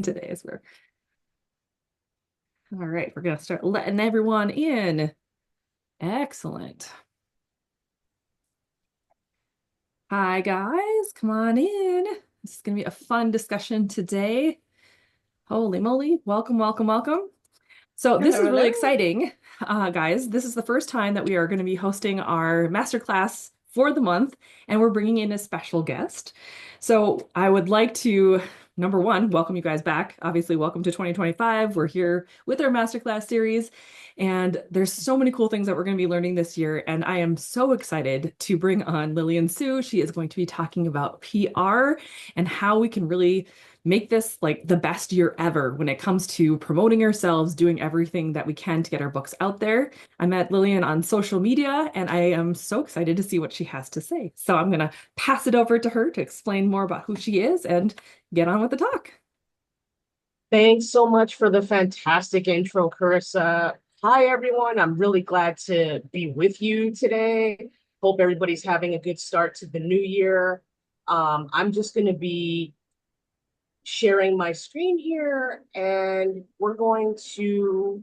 today as we're all right. We're gonna start letting everyone in. Excellent. Hi guys, come on in. This is gonna be a fun discussion today. Holy moly, welcome, welcome, welcome. So this Hello, is really hello. exciting, guys. This is the first time that we are going to be hosting our masterclass for the month, and we're bringing in a special guest. So I would like to, number one, welcome you guys back. Obviously, welcome to 2025. We're here with our masterclass series, and there's so many cool things that we're going to be learning this year. And I am so excited to bring on Lilian Sue. She is going to be talking about PR and how we can really make this like the best year ever when it comes to promoting ourselves, doing everything that we can to get our books out there. I met Lilian on social media and I am so excited to see what she has to say. So I'm going to pass it over to her to explain more about who she is and get on with the talk. Thanks so much for the fantastic intro, Carissa. Hi, everyone. I'm really glad to be with you today. Hope everybody's having a good start to the new year. I'm just going to be sharing my screen here, and we're going to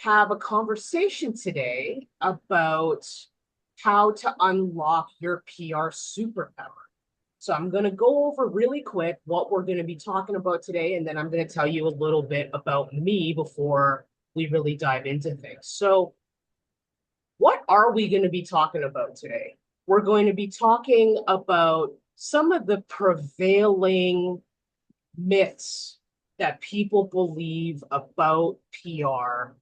have a conversation today about how to unlock your PR superpower. So I'm going to go over really quick what we're going to be talking about today, and then I'm going to tell you a little bit about me before we really dive into things. So what are we going to be talking about today? We're going to be talking about some of the prevailing myths that people believe about PR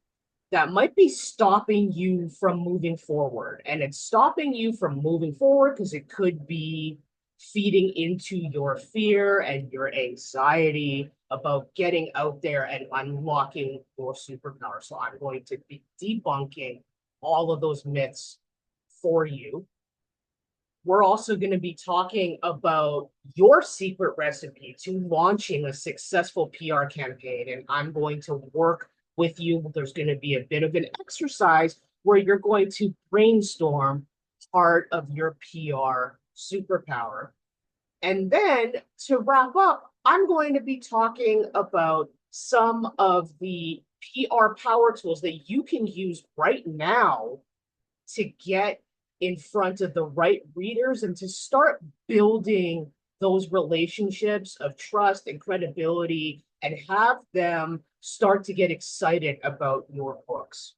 that might be stopping you from moving forward. And it's stopping you from moving forward because it could be feeding into your fear and your anxiety about getting out there and unlocking your superpower. So I'm going to be debunking all of those myths for you. We're also going to be talking about your secret recipe to launching a successful PR campaign. And I'm going to work with you. There's going to be a bit of an exercise where you're going to brainstorm part of your PR superpower. And then to wrap up, I'm going to be talking about some of the PR power tools that you can use right now to get in front of the right readers and to start building those relationships of trust and credibility and have them start to get excited about your books.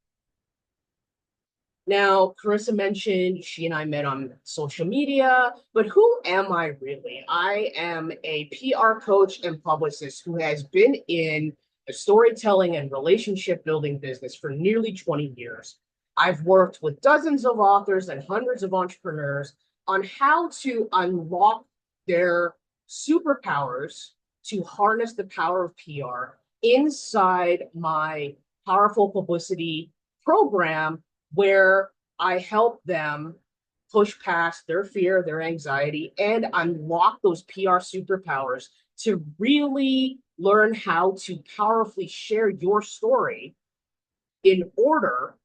Now, Carissa mentioned she and I met on social media, but who am I really? I am a PR coach and publicist who has been in the storytelling and relationship building business for nearly 20 years. I've worked with dozens of authors and hundreds of entrepreneurs on how to unlock their superpowers to harness the power of PR inside my powerful publicity program, where I help them push past their fear, their anxiety, and unlock those PR superpowers to really learn how to powerfully share your story in order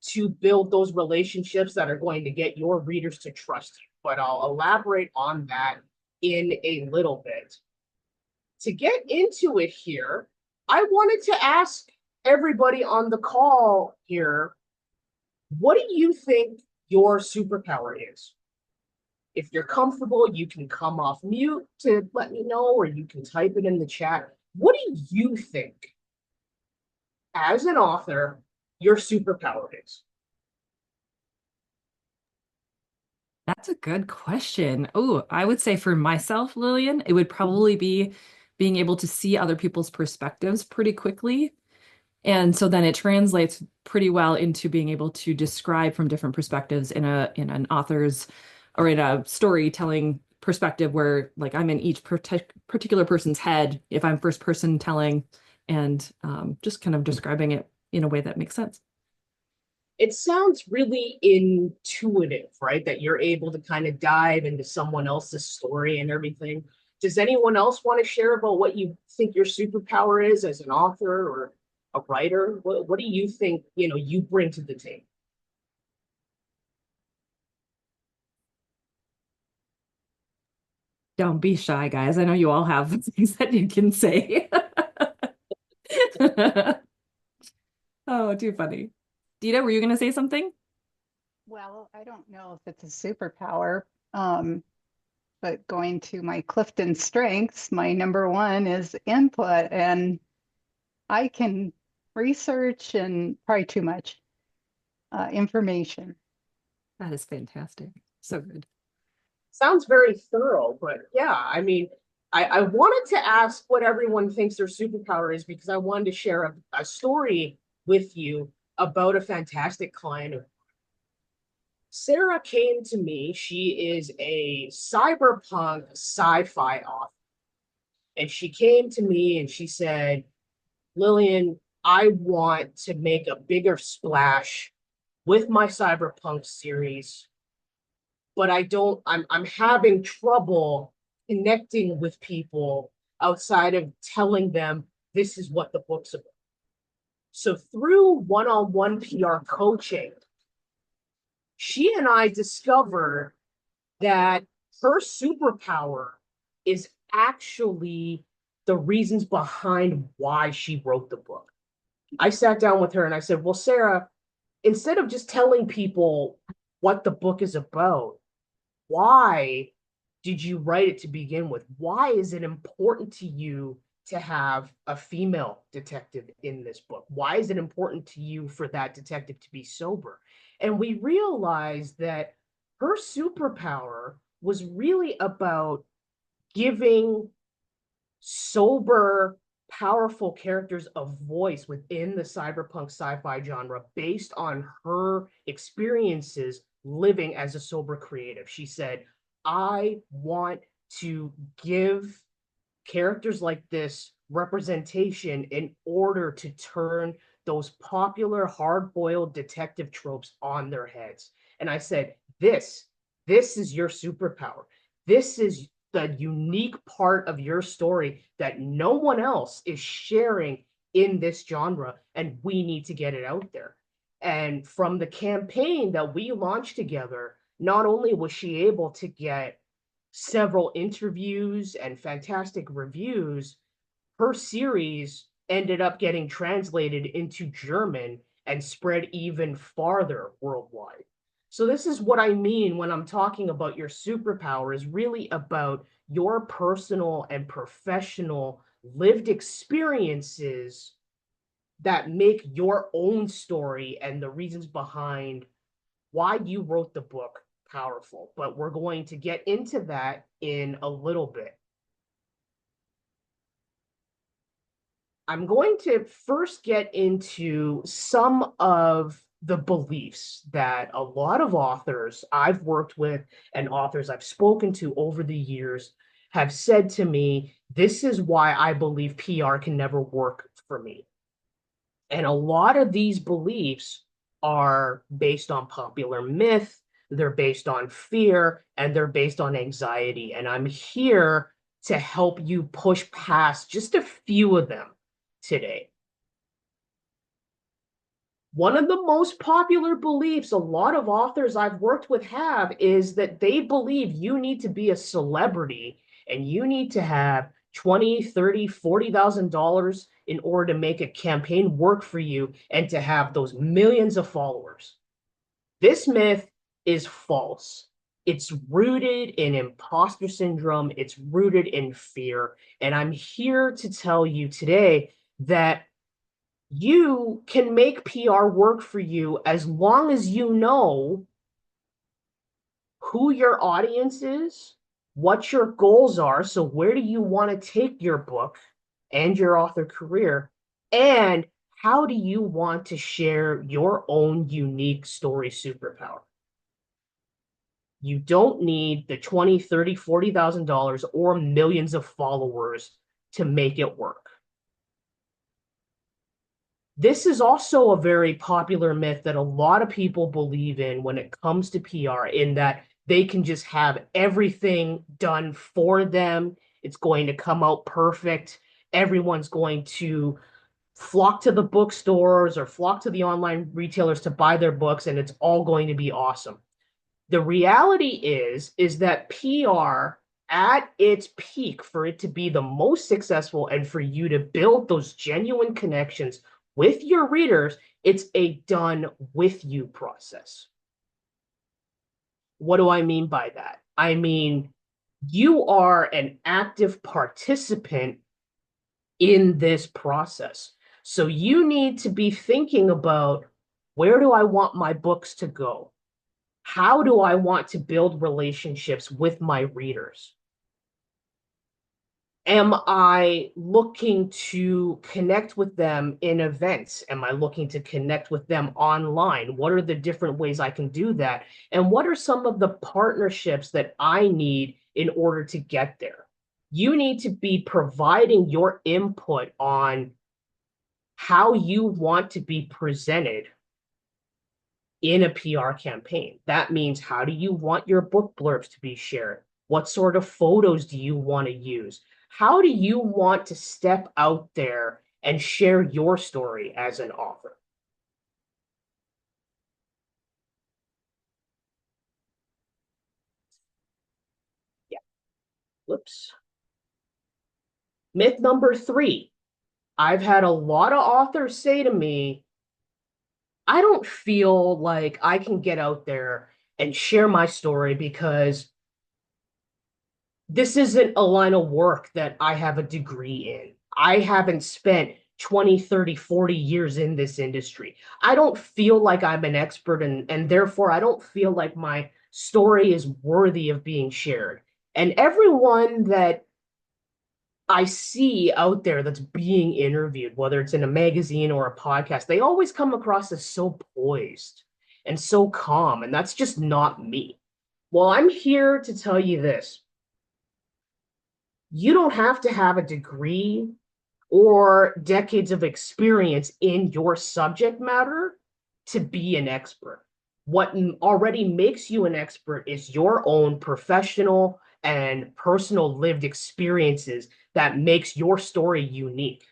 to build those relationships that are going to get your readers to trust you. But I'll elaborate on that in a little bit. To get into it here, I wanted to ask everybody on the call here, what do you think your superpower is? If you're comfortable, you can come off mute to let me know, or you can type it in the chat. What do you think, as an author, your superpower is? That's a good question. Oh, I would say for myself, Lillian, it would probably be being able to see other people's perspectives pretty quickly. And so then it translates pretty well into being able to describe from different perspectives in an author's or in a storytelling perspective where like I'm in each particular person's head if I'm first person telling and just kind of describing it in a way that makes sense. It sounds really intuitive, right? That you're able to kind of dive into someone else's story and everything. Does anyone else want to share about what you think your superpower is as an author or a writer? What do you think, you bring to the table? Don't be shy, guys. I know you all have things that you can say. Oh, too funny. Dita, were you going to say something? Well, I don't know if it's a superpower, um, but going to my Clifton strengths, my number one is input, and I can research and probably too much information. That is fantastic. So good. Sounds very thorough, but yeah, I mean, I wanted to ask what everyone thinks their superpower is because I wanted to share a story with you about a fantastic client. Sarah came to me. She is a cyberpunk sci-fi author. And she came to me and she said, Lilian, I want to make a bigger splash with my cyberpunk series, but I'm having trouble connecting with people outside of telling them this is what the book's about. So through one-on-one PR coaching, she and I discovered that her superpower is actually the reasons behind why she wrote the book. I sat down with her and I said, well, Sarah, instead of just telling people what the book is about, why did you write it to begin with? Why is it important to you to have a female detective in this book? Why is it important to you for that detective to be sober? And we realized that her superpower was really about giving sober, powerful characters a voice within the cyberpunk sci-fi genre based on her experiences living as a sober creative. She said, I want to give characters like this representation in order to turn those popular hard-boiled detective tropes on their heads. And I said, this is your superpower. This is the unique part of your story that no one else is sharing in this genre, and we need to get it out there. And from the campaign that we launched together, not only was she able to get several interviews and fantastic reviews, her series ended up getting translated into German and spread even farther worldwide. So this is what I mean when I'm talking about your superpower is really about your personal and professional lived experiences that make your own story and the reasons behind why you wrote the book powerful. But we're going to get into that in a little bit. I'm going to first get into some of the beliefs that a lot of authors I've worked with and authors I've spoken to over the years have said to me, this is why I believe PR can never work for me. And a lot of these beliefs are based on popular myth, they're based on fear, and they're based on anxiety. And I'm here to help you push past just a few of them today. One of the most popular beliefs a lot of authors I've worked with have is that they believe you need to be a celebrity and you need to have 20, 30, $40,000 in order to make a campaign work for you and to have those millions of followers. This myth is false. It's rooted in imposter syndrome. It's rooted in fear. And I'm here to tell you today that you can make PR work for you as long as you know who your audience is, what your goals are. So, where do you want to take your book and your author career? And how do you want to share your own unique story superpower? You don't need the 20, 30, $40,000 or millions of followers to make it work. This is also a very popular myth that a lot of people believe in when it comes to PR, in that they can just have everything done for them. It's going to come out perfect. Everyone's going to flock to the bookstores or flock to the online retailers to buy their books, and it's all going to be awesome. The reality is that PR at its peak, for it to be the most successful and for you to build those genuine connections with your readers, it's a done with you process. What do I mean by that? I mean, you are an active participant in this process. So you need to be thinking about, where do I want my books to go? How do I want to build relationships with my readers? Am I looking to connect with them in events? Am I looking to connect with them online? What are the different ways I can do that? And what are some of the partnerships that I need in order to get there? You need to be providing your input on how you want to be presented in a PR campaign. That means, how do you want your book blurbs to be shared? What sort of photos do you want to use? How do you want to step out there and share your story as an author? Yeah. Whoops. Myth number 3. I've had a lot of authors say to me, I don't feel like I can get out there and share my story because this isn't a line of work that I have a degree in. I haven't spent 20, 30, 40 years in this industry. I don't feel like I'm an expert, and therefore I don't feel like my story is worthy of being shared. And everyone that I see out there that's being interviewed, whether it's in a magazine or a podcast, they always come across as so poised and so calm, and that's just not me. Well, I'm here to tell you this. You don't have to have a degree or decades of experience in your subject matter to be an expert. What already makes you an expert is your own professional and personal lived experiences that makes your story unique.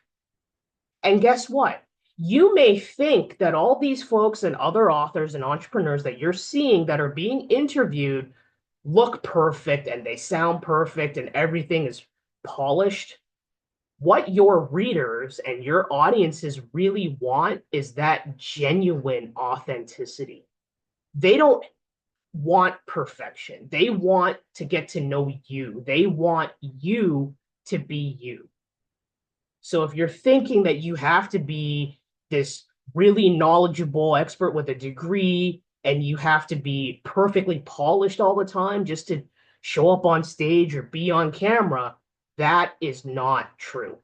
And guess what? You may think that all these folks and other authors and entrepreneurs that you're seeing that are being interviewed look perfect and they sound perfect and everything is polished. What your readers and your audiences really want is that genuine authenticity. They don't want perfection. They want to get to know you. They want you to be you. So if you're thinking that you have to be this really knowledgeable expert with a degree and you have to be perfectly polished all the time just to show up on stage or be on camera, that is not true.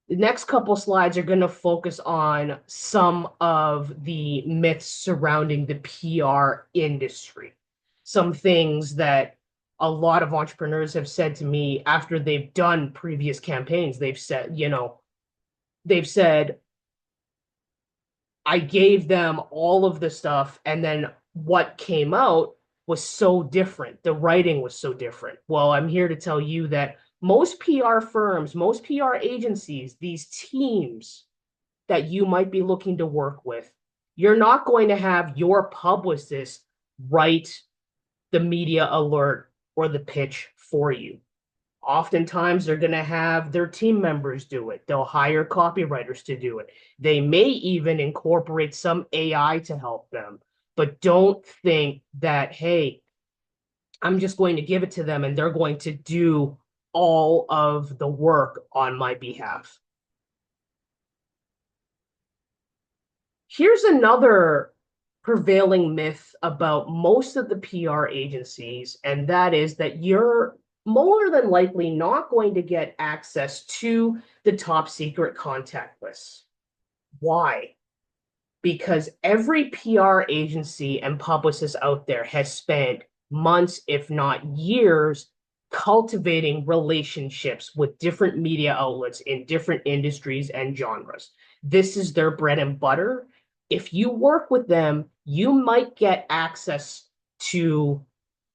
The next couple slides are going to focus on some of the myths surrounding the PR industry. Some things that a lot of entrepreneurs have said to me after they've done previous campaigns. They've said, I gave them all of the stuff, and then what came out was so different. The writing was so different. Well, I'm here to tell you that most PR firms, most PR agencies, these teams that you might be looking to work with, you're not going to have your publicist write the media alert or the pitch for you. Oftentimes, they're going to have their team members do it. They'll hire copywriters to do it. They may even incorporate some AI to help them. But don't think that, hey, I'm just going to give it to them and they're going to do all of the work on my behalf. Here's another prevailing myth about most of the PR agencies, and that is that you're more than likely not going to get access to the top secret contact lists. Why? Because every PR agency and publicist out there has spent months, if not years, cultivating relationships with different media outlets in different industries and genres. This is their bread and butter. If you work with them, you might get access to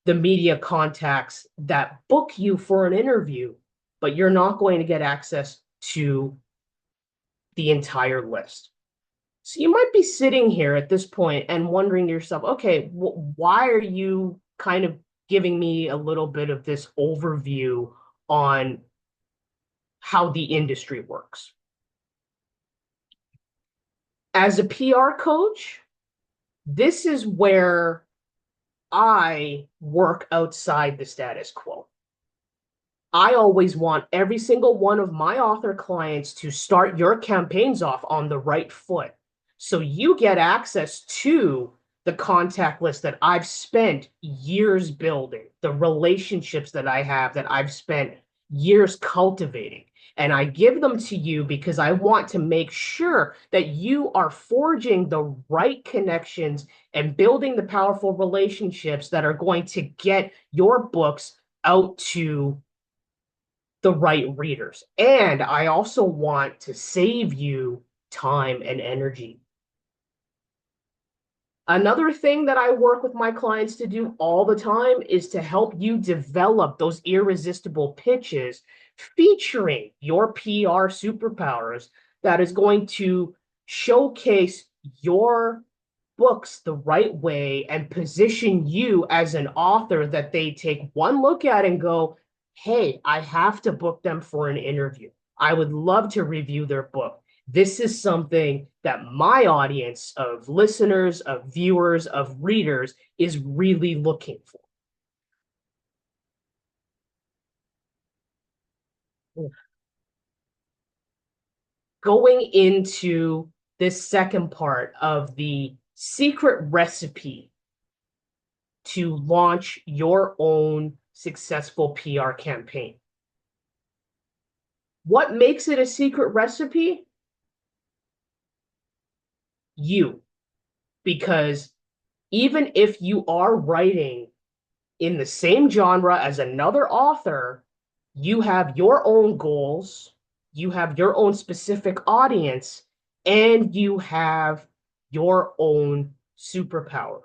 the media contacts that book you for an interview, but you're not going to get access to the entire list. So you might be sitting here at this point and wondering to yourself, okay, why are you kind of giving me a little bit of this overview on how the industry works. As a PR coach, this is where I work outside the status quo. I always want every single one of my author clients to start your campaigns off on the right foot. So you get access to the contact list that I've spent years building, the relationships that I have that I've spent years cultivating. And I give them to you because I want to make sure that you are forging the right connections and building the powerful relationships that are going to get your books out to the right readers. And I also want to save you time and energy. Another thing that I work with my clients to do all the time is to help you develop those irresistible pitches featuring your PR superpowers that is going to showcase your books the right way and position you as an author that they take one look at and go, hey, I have to book them for an interview. I would love to review their book. This is something that my audience of listeners, of viewers, of readers is really looking for. Going into this second part of the secret recipe to launch your own successful PR campaign. What makes it a secret recipe? You. Because even if you are writing in the same genre as another author, you have your own goals, you have your own specific audience, and you have your own superpower.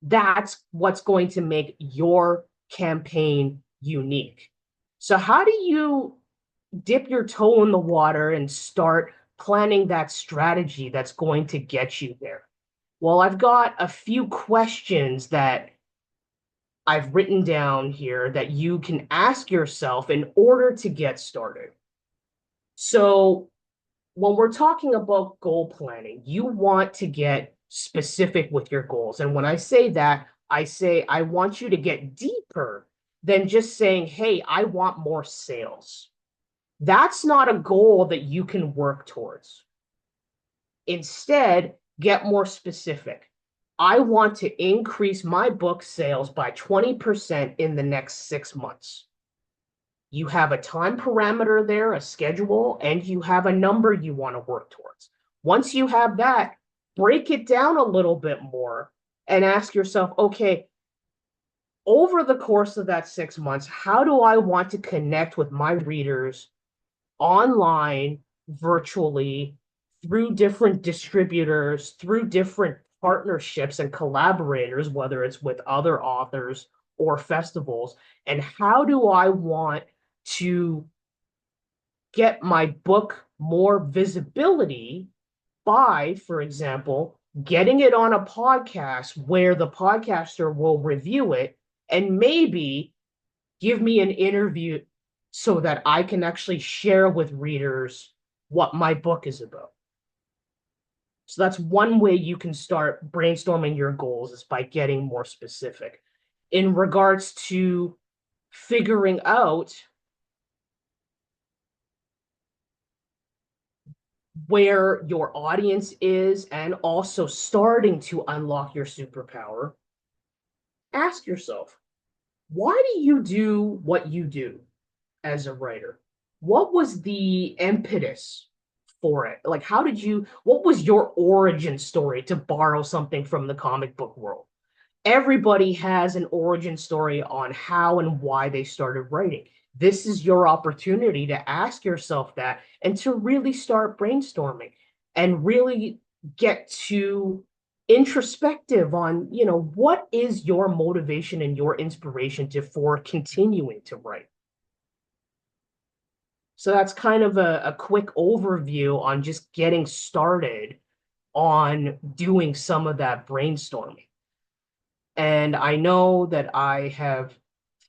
That's what's going to make your campaign unique. So how do you dip your toe in the water and start planning that strategy that's going to get you there? Well, I've got a few questions that I've written down here that you can ask yourself in order to get started. So when we're talking about goal planning, you want to get specific with your goals. And when I say that, I say I want you to get deeper than just saying, hey, I want more sales. That's not a goal that you can work towards. Instead, get more specific. I want to increase my book sales by 20% in the next 6 months. You have a time parameter there, a schedule, and you have a number you want to work towards. Once you have that, break it down a little bit more and ask yourself, okay, over the course of that 6 months, how do I want to connect with my readers online, virtually, through different distributors, through different partnerships and collaborators, whether it's with other authors or festivals, and how do I want to get my book more visibility by, for example, getting it on a podcast where the podcaster will review it and maybe give me an interview so that I can actually share with readers what my book is about. So that's one way you can start brainstorming your goals, is by getting more specific. In regards to figuring out where your audience is and also starting to unlock your superpower, ask yourself, why do you do what you do as a writer? What was the impetus for it? Like, what was your origin story, to borrow something from the comic book world? Everybody has an origin story on how and why they started writing. This is your opportunity to ask yourself that and to really start brainstorming and really get to introspective on, what is your motivation and your inspiration for continuing to write. So that's kind of a quick overview on just getting started on doing some of that brainstorming. And I know that I have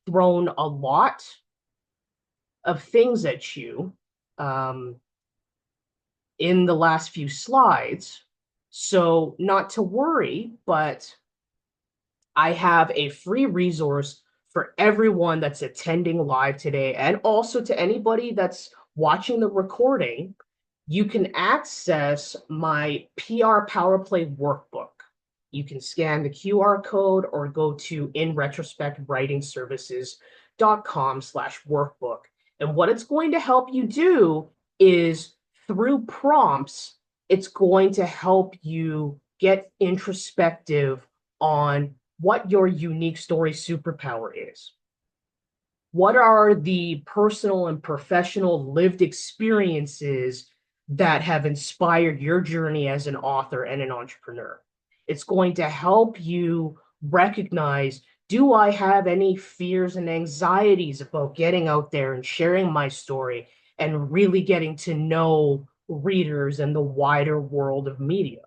thrown a lot of things at you um, in the last few slides. So, not to worry, but I have a free resource for everyone that's attending live today, and also to anybody that's watching the recording. You can access my PR Power Play workbook. You can scan the QR code or go to inretrospectwritingservices.com/workbook. And what it's going to help you do is through prompts, it's going to help you get introspective on what your unique story superpower is. What are the personal and professional lived experiences that have inspired your journey as an author and an entrepreneur? It's going to help you recognize, do I have any fears and anxieties about getting out there and sharing my story and really getting to know readers and the wider world of media?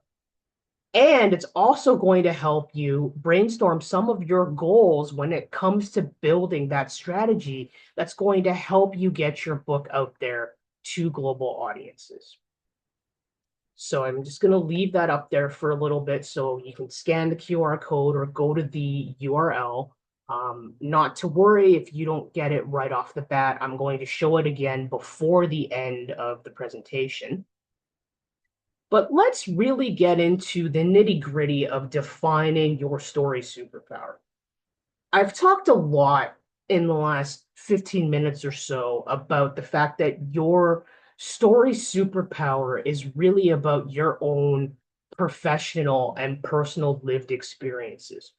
And it's also going to help you brainstorm some of your goals when it comes to building that strategy that's going to help you get your book out there to global audiences. So I'm just going to leave that up there for a little bit so you can scan the QR code or go to the URL. Not to worry if you don't get it right off the bat. I'm going to show it again before the end of the presentation. But let's really get into the nitty-gritty of defining your story superpower. I've talked a lot in the last 15 minutes or so about the fact that your story superpower is really about your own professional and personal lived experiences.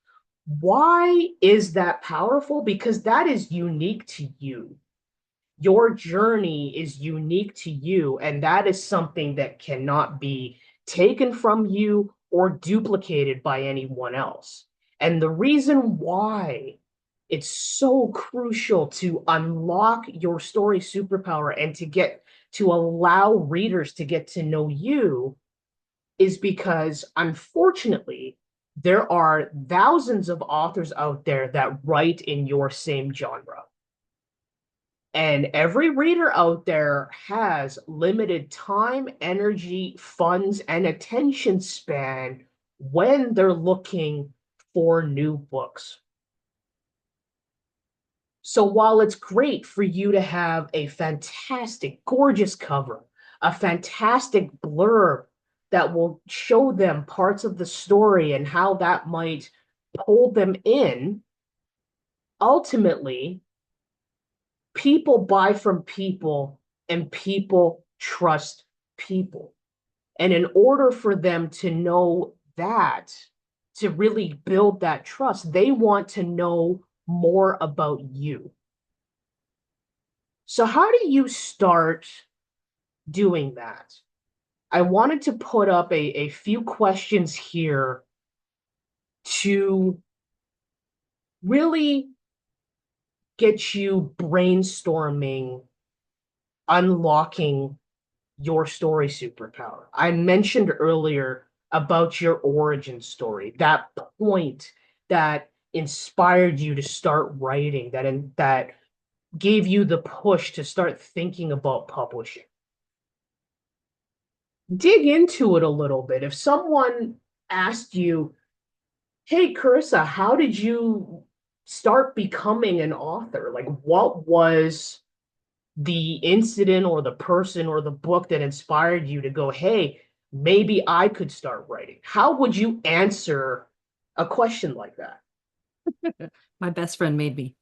Why is that powerful? Because that is unique to you. Your journey is unique to you, and that is something that cannot be taken from you or duplicated by anyone else. And the reason why it's so crucial to unlock your story superpower and to allow readers to get to know you is because, unfortunately, there are thousands of authors out there that write in your same genre. And every reader out there has limited time, energy, funds, and attention span when they're looking for new books. So while it's great for you to have a fantastic, gorgeous cover, a fantastic blurb that will show them parts of the story and how that might pull them in, ultimately, people buy from people and people trust people. And in order for them to know that, to really build that trust, they want to know more about you. So, how do you start doing that? I wanted to put up a few questions here to really get you brainstorming, unlocking your story superpower. I mentioned earlier about your origin story, that point that inspired you to start writing, that gave you the push to start thinking about publishing. Dig into it a little bit. If someone asked you, hey, Carissa, how did you start becoming an author? Like, what was the incident or the person or the book that inspired you to go, hey, maybe I could start writing? How would you answer a question like that? My best friend made me.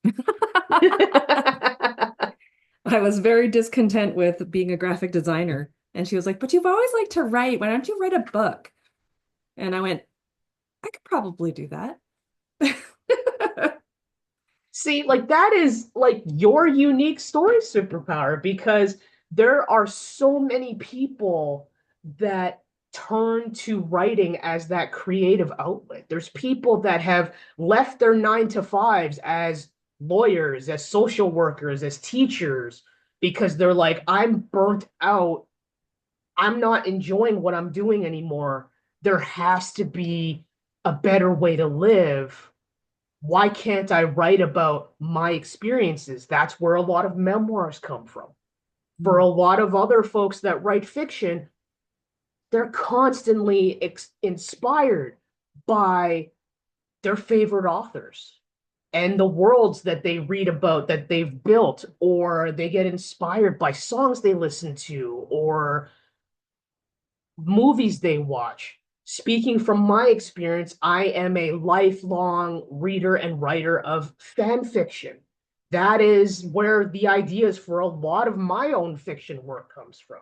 I was very discontent with being a graphic designer. And she was like, but you've always liked to write. Why don't you write a book? And I went, I could probably do that. See, like that is like your unique story superpower, because there are so many people that turn to writing as that creative outlet. There's people that have left their 9 to 5s as lawyers, as social workers, as teachers, because they're like, I'm burnt out. I'm not enjoying what I'm doing anymore. There has to be a better way to live. Why can't I write about my experiences? That's where a lot of memoirs come from. For a lot of other folks that write fiction, they're constantly inspired by their favorite authors and the worlds that they read about that they've built, or they get inspired by songs they listen to or movies they watch. Speaking from my experience, I am a lifelong reader and writer of fan fiction. That is where the ideas for a lot of my own fiction work comes from,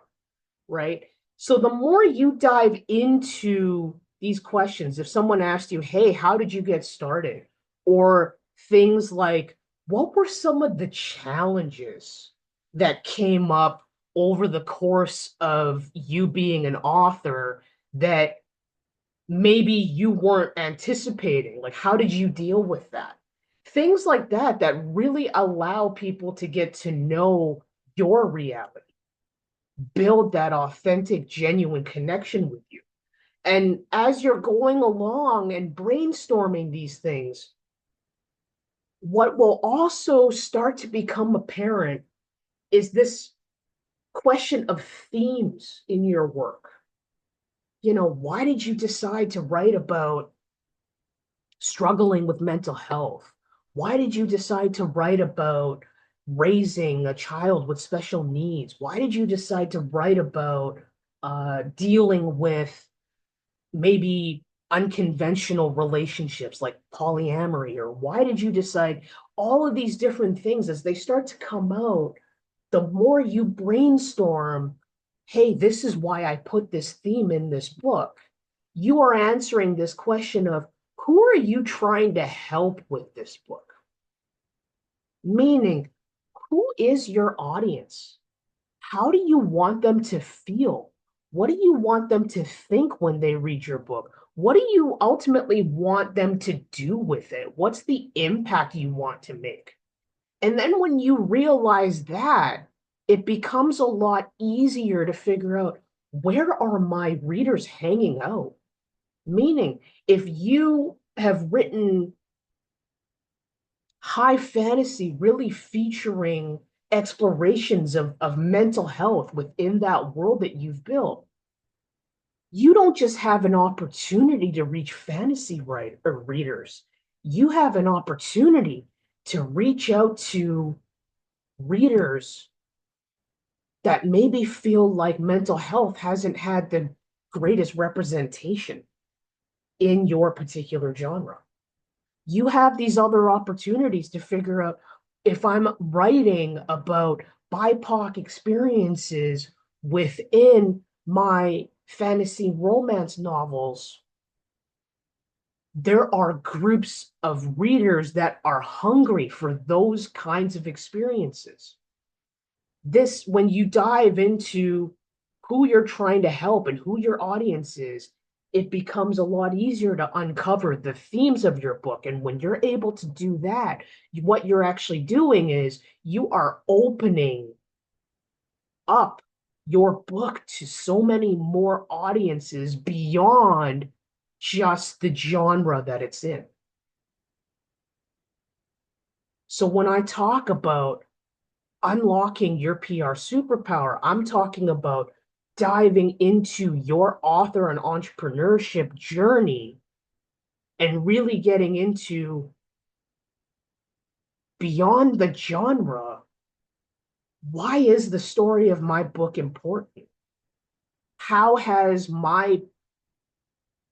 right? So the more you dive into these questions, if someone asked you, hey, how did you get started? Or things like, what were some of the challenges that came up over the course of you being an author that maybe you weren't anticipating? Like, how did you deal with that? Things like that, that really allow people to get to know your reality, build that authentic, genuine connection with you. And as you're going along and brainstorming these things, what will also start to become apparent is this question of themes in your work. You know, why did you decide to write about struggling with mental health? Why did you decide to write about raising a child with special needs? Why did you decide to write about dealing with maybe unconventional relationships like polyamory? Or why did you decide all of these different things as they start to come out? The more you brainstorm, hey, this is why I put this theme in this book, you are answering this question of who are you trying to help with this book? Meaning, who is your audience? How do you want them to feel? What do you want them to think when they read your book? What do you ultimately want them to do with it? What's the impact you want to make? And then when you realize that, it becomes a lot easier to figure out, where are my readers hanging out? Meaning, if you have written high fantasy, really featuring explorations of mental health within that world that you've built, you don't just have an opportunity to reach fantasy readers. You have an opportunity to reach out to readers that maybe feel like mental health hasn't had the greatest representation in your particular genre. You have these other opportunities to figure out, if I'm writing about BIPOC experiences within my fantasy romance novels, there are groups of readers that are hungry for those kinds of experiences. This, when you dive into who you're trying to help and who your audience is, it becomes a lot easier to uncover the themes of your book. And when you're able to do that, what you're actually doing is you are opening up your book to so many more audiences beyond just the genre that it's in. So when I talk about unlocking your PR superpower, I'm talking about diving into your author and entrepreneurship journey and really getting into, beyond the genre, why is the story of my book important? How has my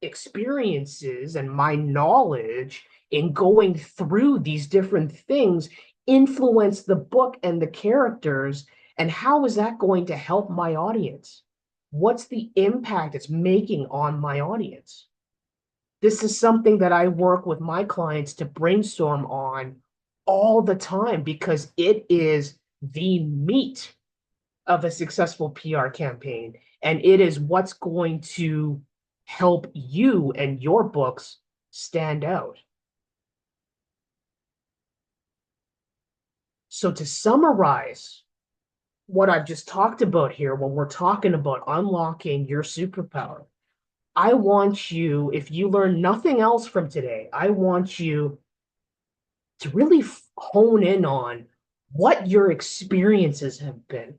experiences and my knowledge in going through these different things influenced the book and the characters? And how is that going to help my audience? What's the impact it's making on my audience? This is something that I work with my clients to brainstorm on all the time, because it is the meat of a successful PR campaign. And it is what's going to help you and your books stand out. So to summarize what I've just talked about here, when we're talking about unlocking your superpower, I want you, if you learn nothing else from today, I want you to really hone in on what your experiences have been.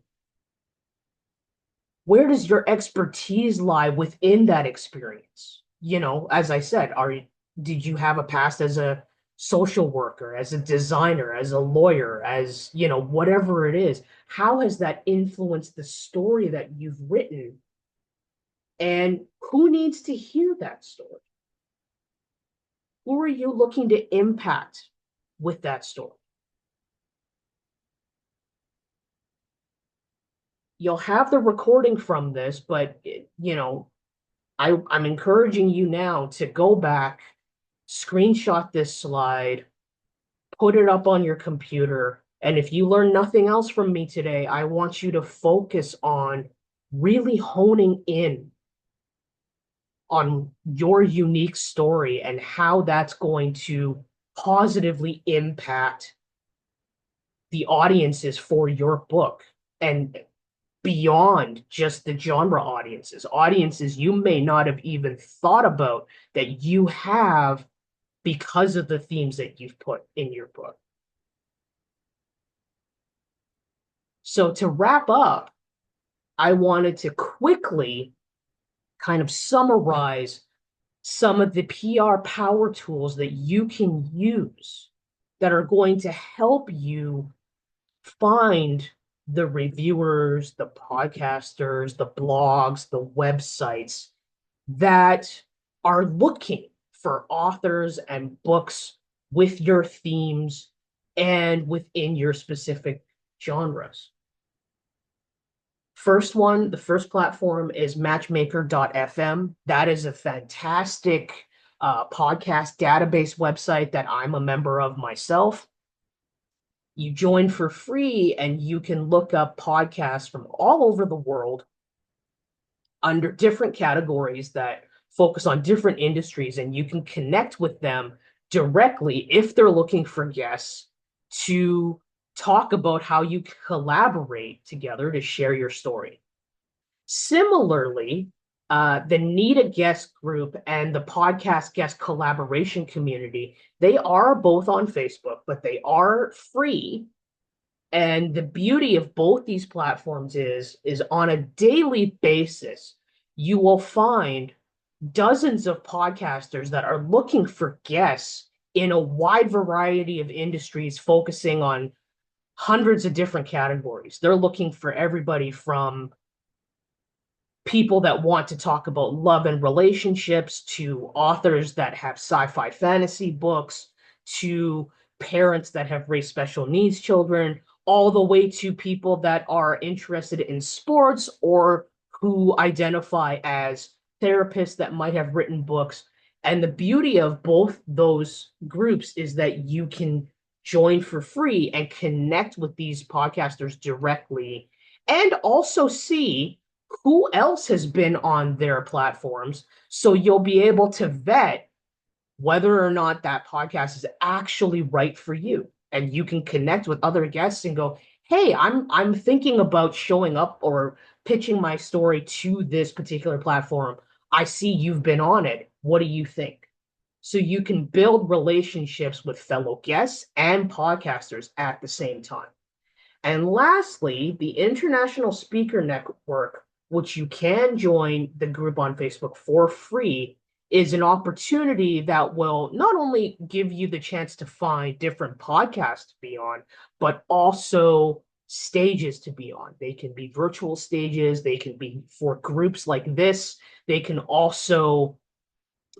Where does your expertise lie within that experience? You know, as I said, did you have a past as a social worker, as a designer, as a lawyer, as, you know, whatever it is? How has that influenced the story that you've written? And who needs to hear that story? Who are you looking to impact with that story? You'll have the recording from this, but, you know, I'm encouraging you now to go back, screenshot this slide, put it up on your computer. And if you learn nothing else from me today, I want you to focus on really honing in on your unique story and how that's going to positively impact the audiences for your book, and beyond just the genre audiences you may not have even thought about that you have because of the themes that you've put in your book. So to wrap up, I wanted to quickly kind of summarize some of the PR power tools that you can use that are going to help you find the reviewers, the podcasters, the blogs, the websites that are looking for authors and books with your themes and within your specific genres. The first platform is matchmaker.fm. That is a fantastic podcast database website that I'm a member of myself. You join for free and you can look up podcasts from all over the world under different categories that focus on different industries, and you can connect with them directly if they're looking for guests to talk about how you collaborate together to share your story. Similarly, the Need a Guest group and the podcast guest collaboration community, they are both on Facebook, but they are free. And the beauty of both these platforms is on a daily basis, you will find dozens of podcasters that are looking for guests in a wide variety of industries, focusing on hundreds of different categories. They're looking for everybody from people that want to talk about love and relationships, to authors that have sci-fi fantasy books, to parents that have raised special needs children, all the way to people that are interested in sports or who identify as therapists that might have written books. And the beauty of both those groups is that you can join for free and connect with these podcasters directly, and also see who else has been on their platforms. So you'll be able to vet whether or not that podcast is actually right for you. And you can connect with other guests and go, hey, I'm thinking about showing up or pitching my story to this particular platform. I see you've been on it. What do you think? So you can build relationships with fellow guests and podcasters at the same time. And lastly, the International Speaker Network, which you can join the group on Facebook for free, is an opportunity that will not only give you the chance to find different podcasts to be on, but also stages to be on. They can be virtual stages, they can be for groups like this, they can also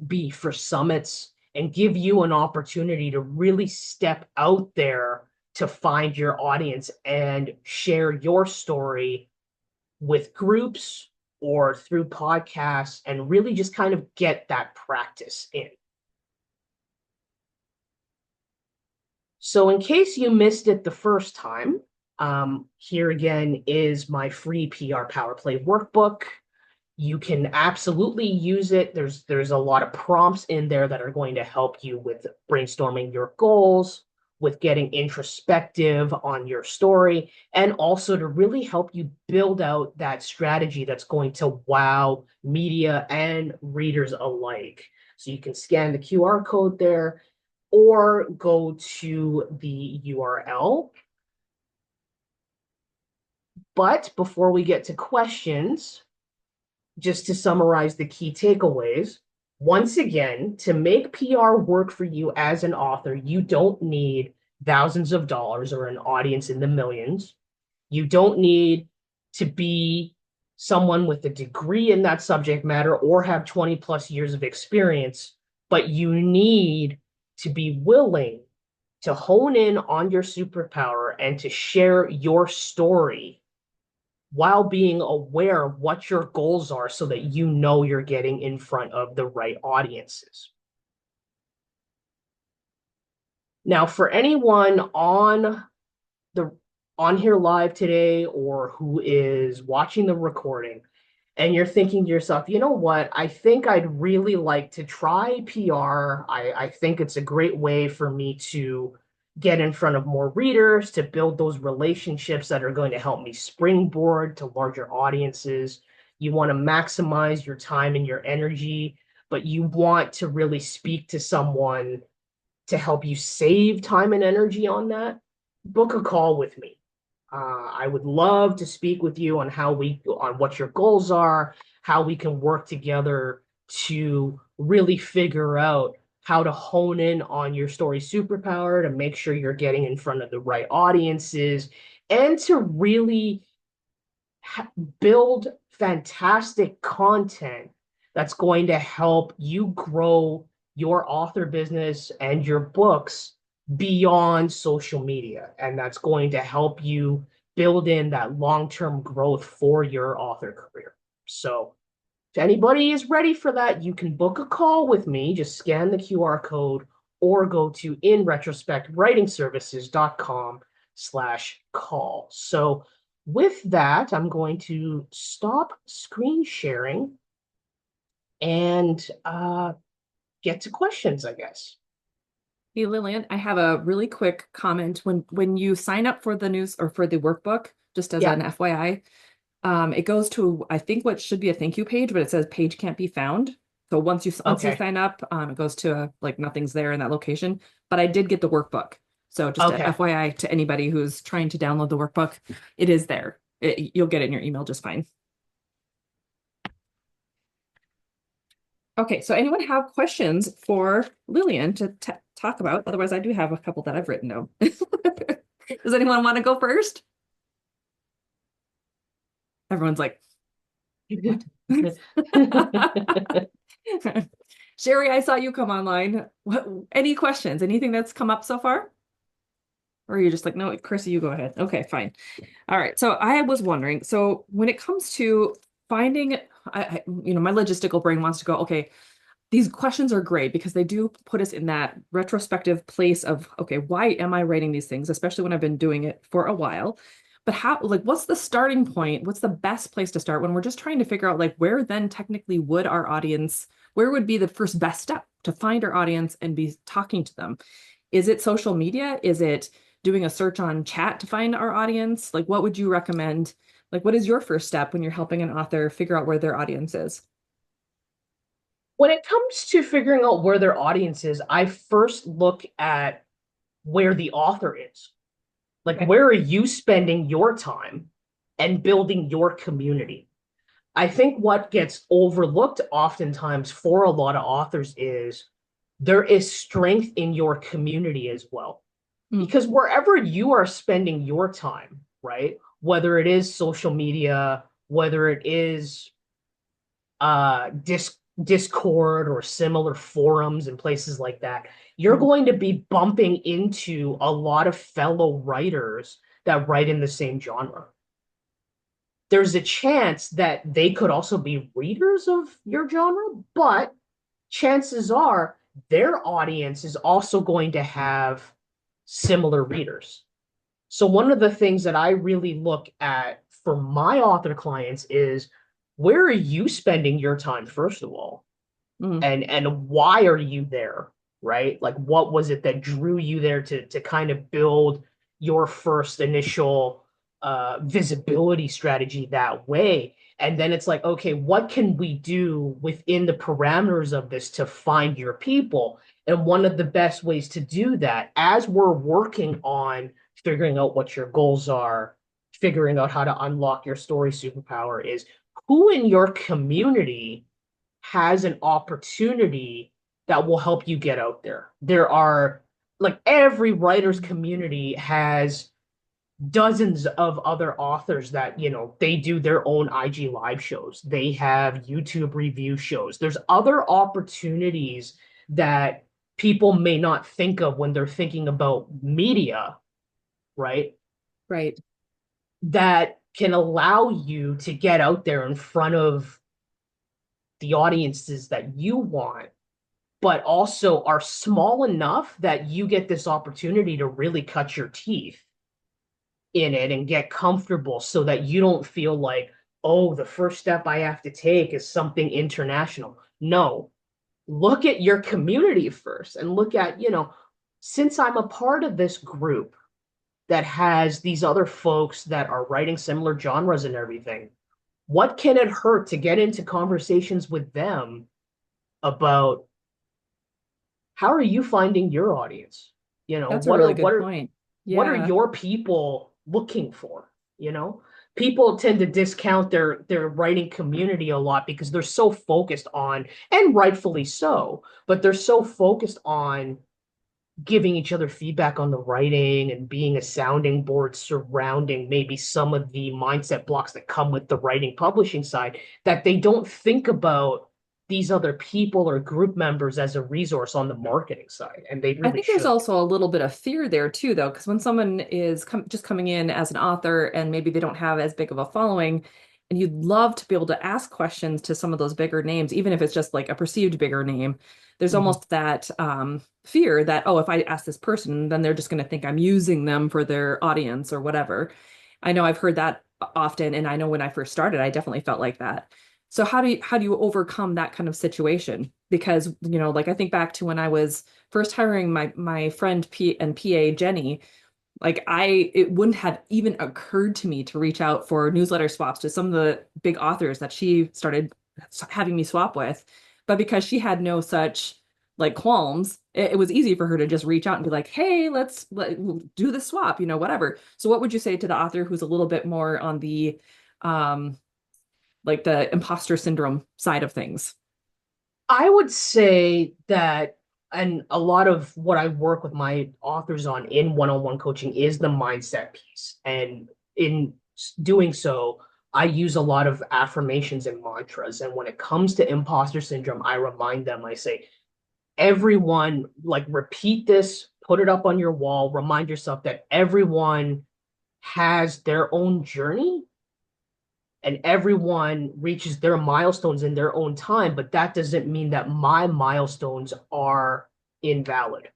be for summits, and give you an opportunity to really step out there to find your audience and share your story with groups or through podcasts, and really just kind of get that practice in. So in case you missed it the first time, here again is my free PR Power Play workbook. You can absolutely use it. There's a lot of prompts in there that are going to help you with brainstorming your goals, with getting introspective on your story, and also to really help you build out that strategy that's going to wow media and readers alike. So you can scan the QR code there, or go to the URL. But before we get to questions, just to summarize the key takeaways, once again, to make PR work for you as an author, you don't need thousands of dollars or an audience in the millions. You don't need to be someone with a degree in that subject matter or have 20 plus years of experience, but you need to be willing to hone in on your superpower and to share your story while being aware of what your goals are so that you know you're getting in front of the right audiences. Now, for anyone on here live today or who is watching the recording, and you're thinking to yourself, you know what, I think I'd really like to try PR. I think it's a great way for me to get in front of more readers, to build those relationships that are going to help me springboard to larger audiences. You want to maximize your time and your energy, but you want to really speak to someone to help you save time and energy on that. Book a call with me. I would love to speak with you on what your goals are, how we can work together to really figure out how to hone in on your story superpower, to make sure you're getting in front of the right audiences, and to really build fantastic content that's going to help you grow your author business and your books beyond social media. And that's going to help you build in that long-term growth for your author career. So if anybody is ready for that, you can book a call with me. Just scan the QR code or go to inretrospectwritingservices.com/call. So with that, I'm going to stop screen sharing and get to questions, I guess. Hey, Lilian, I have a really quick comment. When you sign up for the news or for the workbook, just as an FYI, it goes to, I think, what should be a thank you page, but it says page can't be found. So once you sign up, it goes to like nothing's there in that location. But I did get the workbook. So just a FYI to anybody who's trying to download the workbook, it is there. You'll get it in your email just fine. Okay, so anyone have questions for Lilian to talk about? Otherwise, I do have a couple that I've written down. Does anyone want to go first? Everyone's like, what? Sherry, I saw you come online. Any questions? Anything that's come up so far? Or are you just like, no, Carissa, you go ahead. Okay, fine. All right. So I was wondering, so when it comes to finding, my logistical brain wants to go, okay, these questions are great because they do put us in that retrospective place of, okay, why am I writing these things, especially when I've been doing it for a while? But what's the starting point? What's the best place to start when we're just trying to figure out like where then technically would our audience, where would be the first best step to find our audience and be talking to them? Is it social media? Is it doing a search on chat to find our audience? Like, what would you recommend? Like, what is your first step when you're helping an author figure out where their audience is? When it comes to figuring out where their audience is, I first look at where the author is. Like, where are you spending your time and building your community? I think what gets overlooked oftentimes for a lot of authors is there is strength in your community as well. Because wherever you are spending your time, right, whether it is social media, whether it is Discord or similar forums and places like that, you're going to be bumping into a lot of fellow writers that write in the same genre. There's a chance that they could also be readers of your genre, but chances are their audience is also going to have similar readers. So one of the things that I really look at for my author clients is, where are you spending your time, first of all? And why are you there, right? Like, what was it that drew you there to kind of build your first initial visibility strategy that way. And then it's like, okay, what can we do within the parameters of this to find your people? And one of the best ways to do that, as we're working on figuring out what your goals are, figuring out how to unlock your story superpower, is who in your community has an opportunity that will help you get out there. There are, like, every writer's community has dozens of other authors that, they do their own IG live shows. They have YouTube review shows. There's other opportunities that people may not think of when they're thinking about media, right? Right. That can allow you to get out there in front of the audiences that you want, but also are small enough that you get this opportunity to really cut your teeth in it and get comfortable, so that you don't feel like, oh, the first step I have to take is something international. No, look at your community first and look at, since I'm a part of this group that has these other folks that are writing similar genres and everything, what can it hurt to get into conversations with them about how are you finding your audience? That's a really good what point. what are Yeah. your people looking for? People tend to discount their writing community a lot because they're so focused on, and rightfully so, but they're so focused on giving each other feedback on the writing and being a sounding board surrounding maybe some of the mindset blocks that come with the writing publishing side, that they don't think about these other people or group members as a resource on the marketing side, and they I really think there's should. also a little bit of fear there too, though, because when someone is just coming in as an author and maybe they don't have as big of a following, and you'd love to be able to ask questions to some of those bigger names, even if it's just like a perceived bigger name, there's Mhm. almost that fear that, oh, if I ask this person, then they're just going to think I'm using them for their audience or whatever. I know I've heard that often, and I know when I first started, I definitely felt like that. So how do you overcome that kind of situation? Because, like I think back to when I was first hiring my friend P and PA Jenny, like it wouldn't have even occurred to me to reach out for newsletter swaps to some of the big authors that she started having me swap with. But because she had no such like qualms, it was easy for her to just reach out and be like, hey, we'll do the swap, whatever. So what would you say to the author who's a little bit more on the um like the imposter syndrome side of things? I would say that, and a lot of what I work with my authors on in one-on-one coaching is the mindset piece. And in doing so, I use a lot of affirmations and mantras. And when it comes to imposter syndrome, I remind them, I say, everyone, like, repeat this, put it up on your wall, remind yourself that everyone has their own journey and everyone reaches their milestones in their own time, but that doesn't mean that my milestones are invalid.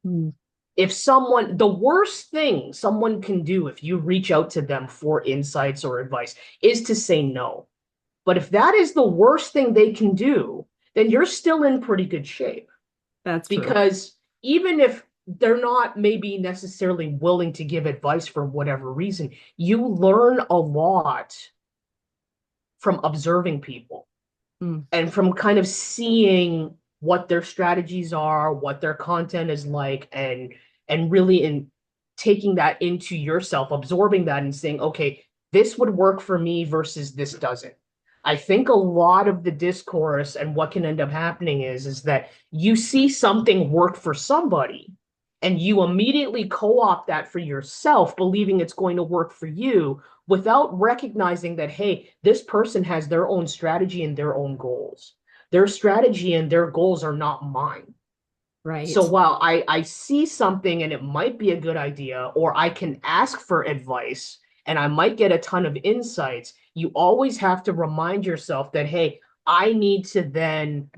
Hmm. If someone, the worst thing someone can do if you reach out to them for insights or advice is to say no. But if that is the worst thing they can do, then you're still in pretty good shape. That's true. Because even if they're not maybe necessarily willing to give advice for whatever reason, you learn a lot from observing people Hmm. and from kind of seeing what their strategies are, what their content is like, and really in taking that into yourself, absorbing that and saying, okay, this would work for me versus this doesn't. I think a lot of the discourse and what can end up happening is that you see something work for somebody and you immediately co-opt that for yourself, believing it's going to work for you without recognizing that, hey, this person has their own strategy and their own goals. Their strategy and their goals are not mine. So Right. while I see something and it might be a good idea, or I can ask for advice and I might get a ton of insights, you always have to remind yourself that, hey, I need to then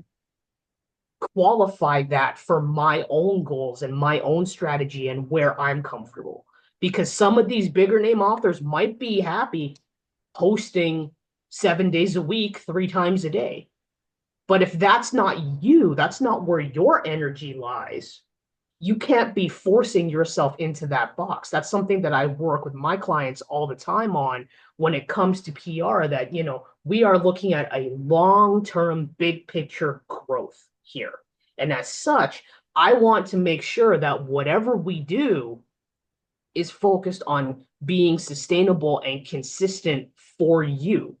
qualify that for my own goals and my own strategy and where I'm comfortable. Because some of these bigger name authors might be happy posting 7 days a week, 3 times a day. But if that's not you, that's not where your energy lies, you can't be forcing yourself into that box. That's something that I work with my clients all the time on when it comes to PR, that, we are looking at a long-term, big picture growth here. And as such, I want to make sure that whatever we do is focused on being sustainable and consistent for you,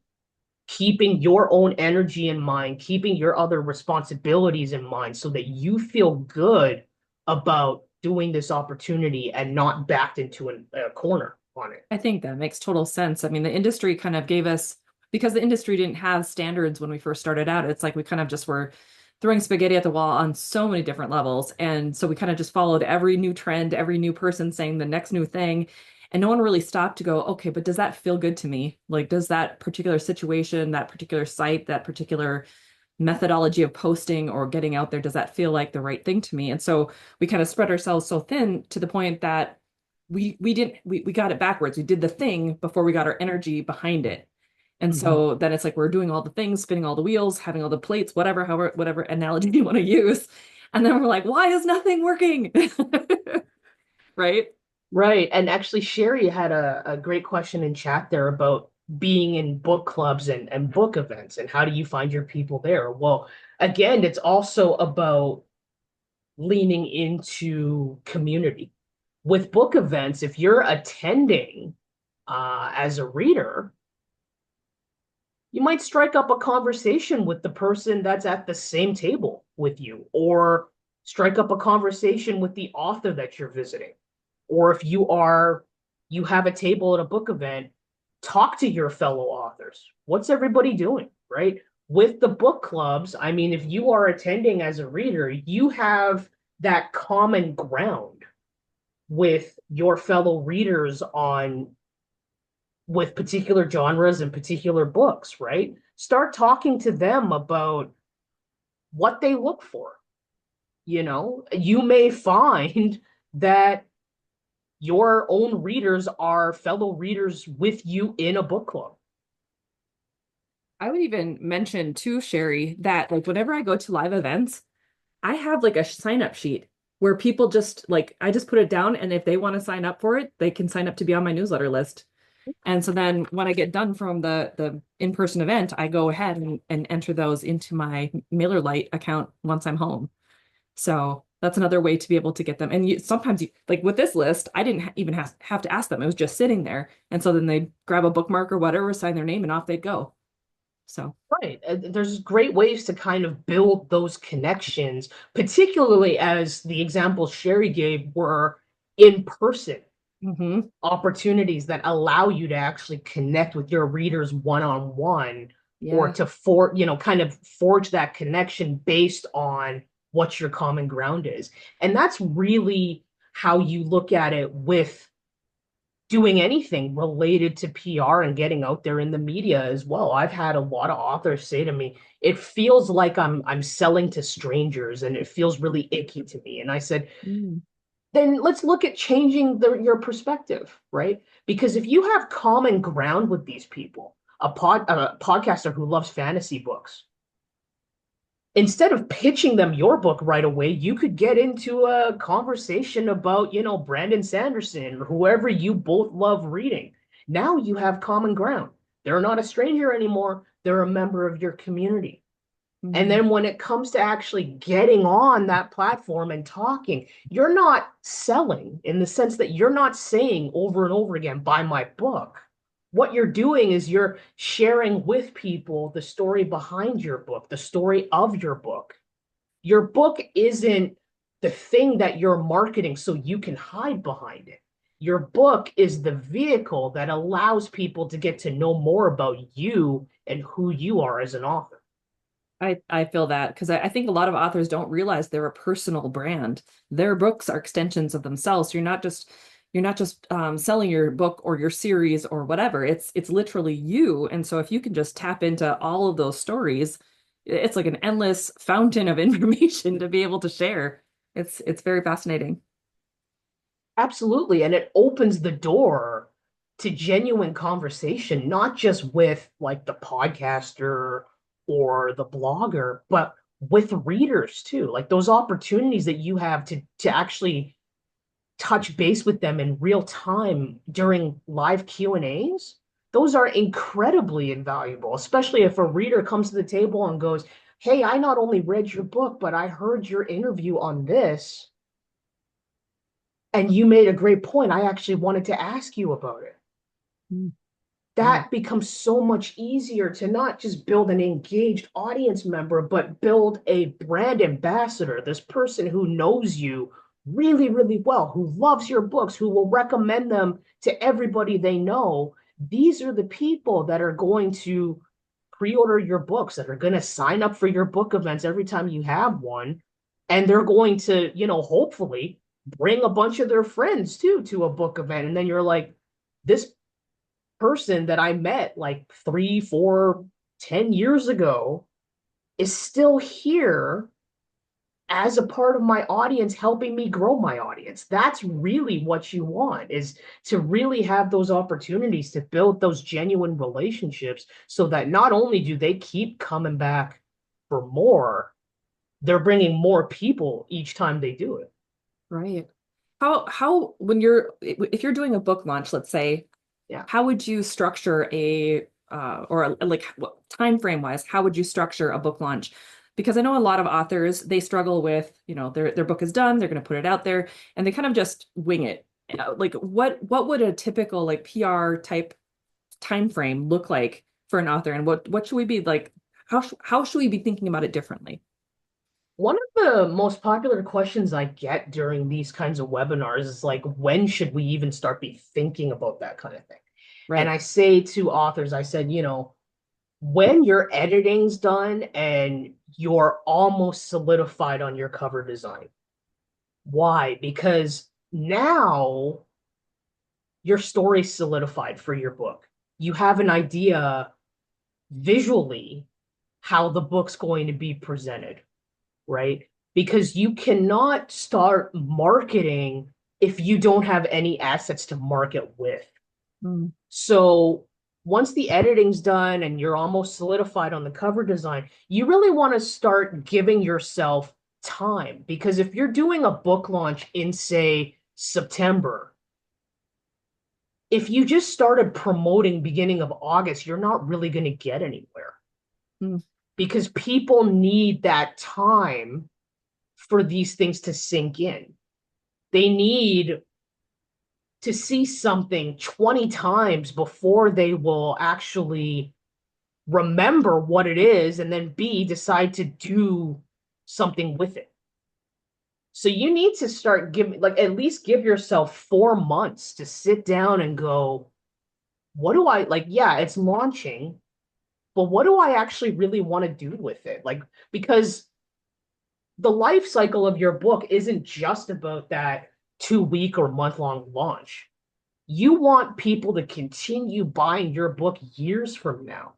keeping your own energy in mind, keeping your other responsibilities in mind so that you feel good about doing this opportunity and not backed into a corner on it. I think that makes total sense. I mean, the industry kind of gave us, because the industry didn't have standards when we first started out, it's like we kind of just were throwing spaghetti at the wall on so many different levels. And so we kind of just followed every new trend, every new person saying the next new thing. And no one really stopped to go, okay, but does that feel good to me? Like, does that particular situation, that particular site, that particular methodology of posting or getting out there, does that feel like the right thing to me? And so we kind of spread ourselves so thin to the point that we got it backwards. We did the thing before we got our energy behind it. And so then it's like we're doing all the things, spinning all the wheels, having all the plates, whatever analogy you want to use. And then we're like, why is nothing working? Right? Right. And actually, Sherry had a great question in chat there about being in book clubs and book events, and how do you find your people there? Well, again, it's also about leaning into community. With book events, if you're attending as a reader, you might strike up a conversation with the person that's at the same table with you, or strike up a conversation with the author that you're visiting. Or if you have a table at a book event, talk to your fellow authors. What's everybody doing, right? With the book clubs, I mean, if you are attending as a reader, you have that common ground with your fellow readers with particular genres and particular books, right? Start talking to them about what they look for. You may find that your own readers are fellow readers with you in a book club. I would even mention too, Sherry, that like whenever I go to live events, I have like a sign up sheet where people just like, I just put it down, and if they want to sign up for it, they can sign up to be on my newsletter list. And so then when I get done from the in-person event, I go ahead and enter those into my MailerLite account once I'm home. So that's another way to be able to get them. And sometimes like with this list, I didn't even have to ask them. It was just sitting there. And so then they'd grab a bookmark or whatever, sign their name, and off they'd go. So right. There's great ways to kind of build those connections, particularly as the examples Sherry gave were in person opportunities that allow you to actually connect with your readers one-on-one, or to kind of forge that connection based on what your common ground is. And that's really how you look at it with doing anything related to PR and getting out there in the media as well. I've had a lot of authors say to me, it feels like I'm selling to strangers, and it feels really icky to me. And I said, then let's look at changing your perspective, right? Because if you have common ground with these people, a podcaster who loves fantasy books, instead of pitching them your book right away, you could get into a conversation about, Brandon Sanderson, or whoever you both love reading. Now you have common ground. They're not a stranger anymore. They're a member of your community. And then when it comes to actually getting on that platform and talking, you're not selling in the sense that you're not saying over and over again, buy my book. What you're doing is you're sharing with people the story behind your book, the story of your book. Your book isn't the thing that you're marketing so you can hide behind it. Your book is the vehicle that allows people to get to know more about you and who you are as an author. I feel that because I think a lot of authors don't realize they're a personal brand. Their books are extensions of themselves. So you're not just selling your book or your series or whatever. It's literally you. And so if you can just tap into all of those stories, it's like an endless fountain of information to be able to share. It's very fascinating. Absolutely. And it opens the door to genuine conversation, not just with like the podcaster or the blogger, but with readers too. Like those opportunities that you have to actually touch base with them in real time during live Q&As, those are incredibly invaluable, especially if a reader comes to the table and goes, hey, I not only read your book, but I heard your interview on this, and you made a great point. I actually wanted to ask you about it. Mm. That becomes so much easier to not just build an engaged audience member, but build a brand ambassador, this person who knows you really, really well, who loves your books, who will recommend them to everybody they know. These are the people that are going to pre-order your books, that are going to sign up for your book events every time you have one. And they're going to, hopefully bring a bunch of their friends too to a book event. And then you're like, this person that I met like 3, 4, 10 years ago is still here as a part of my audience, helping me grow my audience. That's really what you want, is to really have those opportunities to build those genuine relationships so that not only do they keep coming back for more, they're bringing more people each time they do it. Right. When if you're doing a book launch, let's say, Yeah. how would you structure like what time frame wise, how would you structure a book launch? Because I know a lot of authors, they struggle with, their book is done, they're going to put it out there and they kind of just wing it. Like what would a typical like PR type time frame look like for an author, and what should we be like, how should we be thinking about it differently? One of the most popular questions I get during these kinds of webinars is like, when should we even start be thinking about that kind of thing? And Right. I say to authors, I said, when your editing's done and you're almost solidified on your cover design. Why? Because now your story's solidified for your book. You have an idea visually how the book's going to be presented, right? Because you cannot start marketing if you don't have any assets to market with. Mm. So once the editing's done and you're almost solidified on the cover design, you really want to start giving yourself time. Because if you're doing a book launch in, say, September, if you just started promoting beginning of August, you're not really going to get anywhere. Mm. Because people need that time for these things to sink in. They need to see something 20 times before they will actually remember what it is, and then B, decide to do something with it. So you need to start at least give yourself 4 months to sit down and go, what do I like? Yeah, it's launching, but what do I actually really want to do with it? Like, because the life cycle of your book isn't just about that 2-week or month-long launch. You want people to continue buying your book years from now.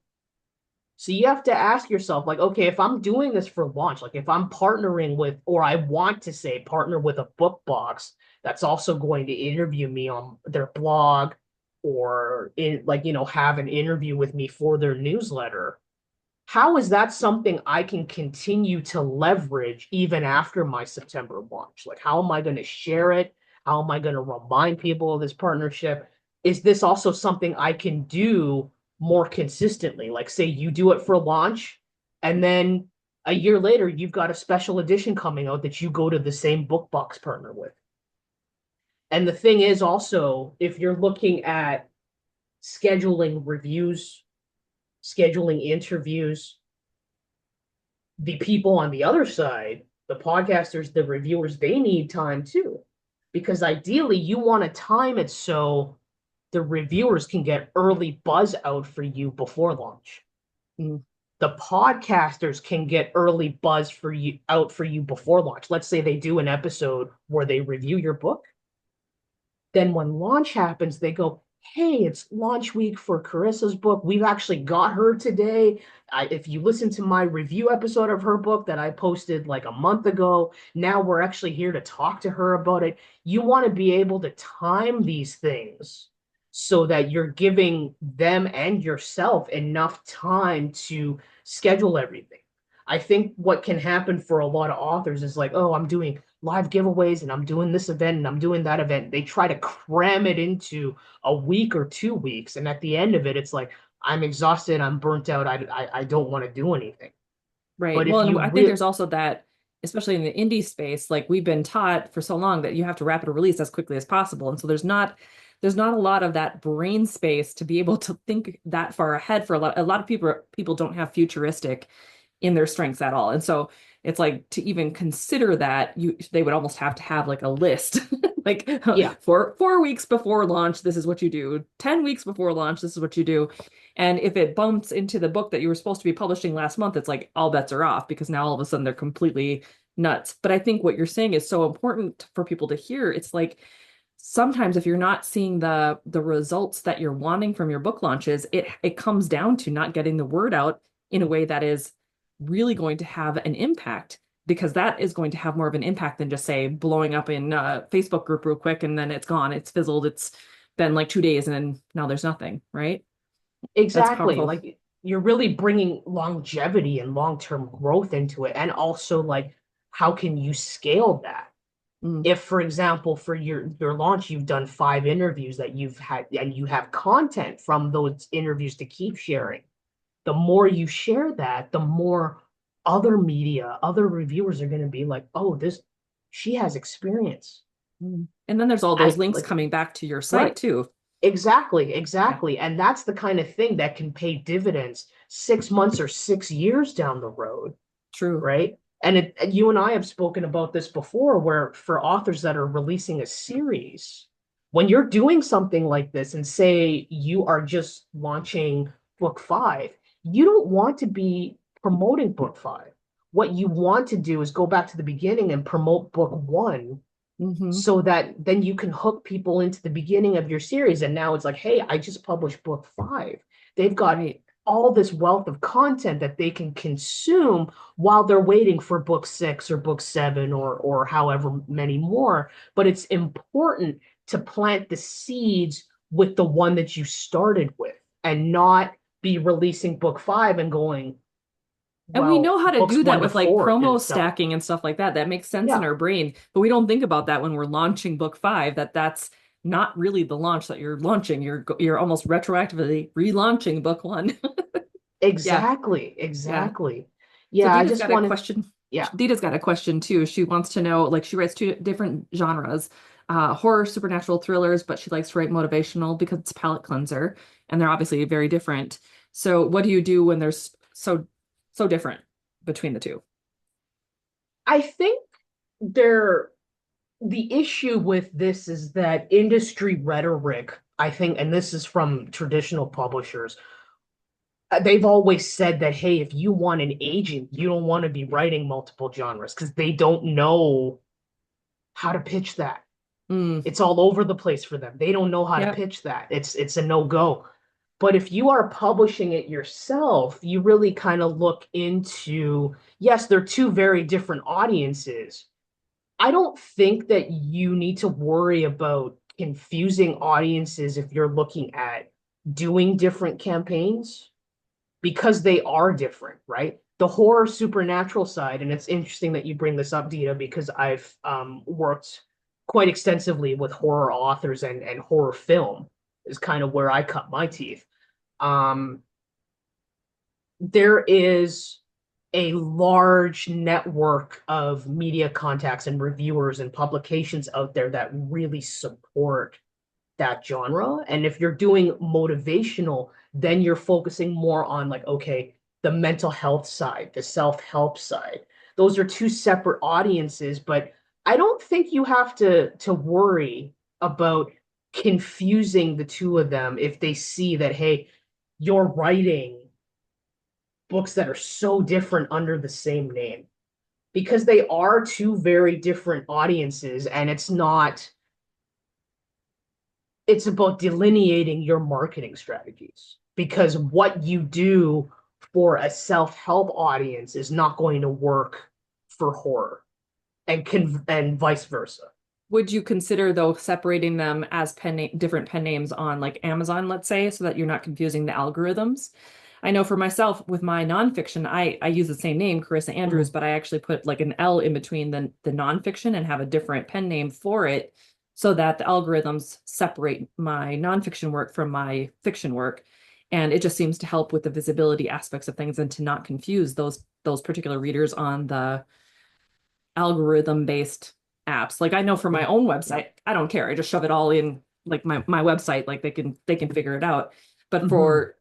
So you have to ask yourself, like, okay, if I'm doing this for launch, like if I'm partnering with, or I want to say partner with a book box that's also going to interview me on their blog, or have an interview with me for their newsletter, how is that something I can continue to leverage even after my September launch? Like, how am I going to share it? How am I going to remind people of this partnership? Is this also something I can do more consistently? Like, say you do it for launch, and then a year later, you've got a special edition coming out that you go to the same book box partner with. And the thing is also, if you're looking at scheduling reviews, scheduling interviews, the people on the other side, the podcasters, the reviewers, they need time too. Because ideally, you want to time it so the reviewers can get early buzz out for you before launch. Mm. The podcasters can get early buzz out for you before launch. Let's say they do an episode where they review your book. Then when launch happens, they go, hey, it's launch week for Carissa's book. We've actually got her today. If you listen to my review episode of her book that I posted like a month ago, now we're actually here to talk to her about it. You want to be able to time these things so that you're giving them and yourself enough time to schedule everything. I think what can happen for a lot of authors is like, oh, I'm doing live giveaways and I'm doing this event and I'm doing that event. They try to cram it into a week or 2 weeks. And at the end of it, it's like, I'm exhausted, I'm burnt out, I don't want to do anything. Right. But Well, if and you I think really, there's also that, especially in the indie space, like we've been taught for so long that you have to rapid release as quickly as possible. And so there's not a lot of that brain space to be able to think that far ahead for a lot of people don't have futuristic in their strengths at all. And so it's like to even consider that they would almost have to have like a list like yeah, 4 weeks before launch, this is what you do. 10 weeks before launch, this is what you do. And if it bumps into the book that you were supposed to be publishing last month, it's like all bets are off because now all of a sudden they're completely nuts. But I think what you're saying is so important for people to hear. It's like sometimes if you're not seeing the results that you're wanting from your book launches, it comes down to not getting the word out in a way that is really going to have an impact, because that is going to have more of an impact than just say blowing up in a Facebook group real quick and then it's gone, it's fizzled, it's been like 2 days and then now there's nothing, right? That's exactly. powerful. Like you're really bringing longevity and long-term growth into it. And also like, how can you scale that? Mm, If, for example, for your launch, you've done 5 interviews that you've had and you have content from those interviews to keep sharing, the more you share that, the more other media, other reviewers are going to be like, oh, this, she has experience. mm. And then there's all those I links like, coming back to your site right. too. Exactly, Yeah, exactly. And that's the kind of thing that can pay dividends 6 months or 6 years down the road, true. right? And you and I have spoken about this before, where for authors that are releasing a series, when you're doing something like this, and say you are just launching book 5, you don't want to be promoting book 5. What you want to do is go back to the beginning and promote book 1, Hmm. so that then you can hook people into the beginning of your series. And now it's like, hey, I just published book 5. They've got Right. all this wealth of content that they can consume while they're waiting for book 6 or book 7 or however many more. But it's important to plant the seeds with the one that you started with, and not be releasing book 5 and going, And we well, know how to books do that one to with like four promo didn't sell. stacking and stuff like that. That makes sense in Yeah, our brain, but we don't think about that when we're launching book 5, that's not really the launch that you're launching. You're almost retroactively relaunching book 1. Yeah. exactly, Yeah. exactly. So Yeah, I just wanted, yeah. Dita's got a question too. She wants to know, like she writes two different genres, horror, supernatural thrillers, but she likes to write motivational because it's palate cleanser and they're obviously very different. So what do you do when there's so different between the two? I think there, the issue with this is that industry rhetoric, I think, and this is from traditional publishers, they've always said that, hey, if you want an agent, you don't want to be writing multiple genres because they don't know how to pitch that. Mm, It's all over the place for them. They don't know how to yep. pitch that. It's a no-go. But if you are publishing it yourself, you really kind of look into, yes, they're two very different audiences. I don't think that you need to worry about confusing audiences if you're looking at doing different campaigns, because they are different, right? The horror supernatural side, and it's interesting that you bring this up, Dita, because I've worked quite extensively with horror authors, and horror film is kind of where I cut my teeth. Um, there is a large network of media contacts and reviewers and publications out there that really support that genre. And if you're doing motivational, then you're focusing more on like, okay, the mental health side, the self-help side. Those are two separate audiences, but I don't think you have to worry about confusing the two of them if they see that, hey, you're writing books that are so different under the same name, because they are two very different audiences. And it's about delineating your marketing strategies, because what you do for a self-help audience is not going to work for horror, and vice versa. Would you consider though separating them as different pen names on like Amazon, let's say, so that you're not confusing the algorithms? I know for myself with my nonfiction, I use the same name, Carissa Andrews, but I actually put like an L in between the nonfiction and have a different pen name for it so that the algorithms separate my nonfiction work from my fiction work. And it just seems to help with the visibility aspects of things and to not confuse those particular readers on the algorithm-based apps. Like I know for my own website, I don't care. I just shove it all in like my website, like they can figure it out. But for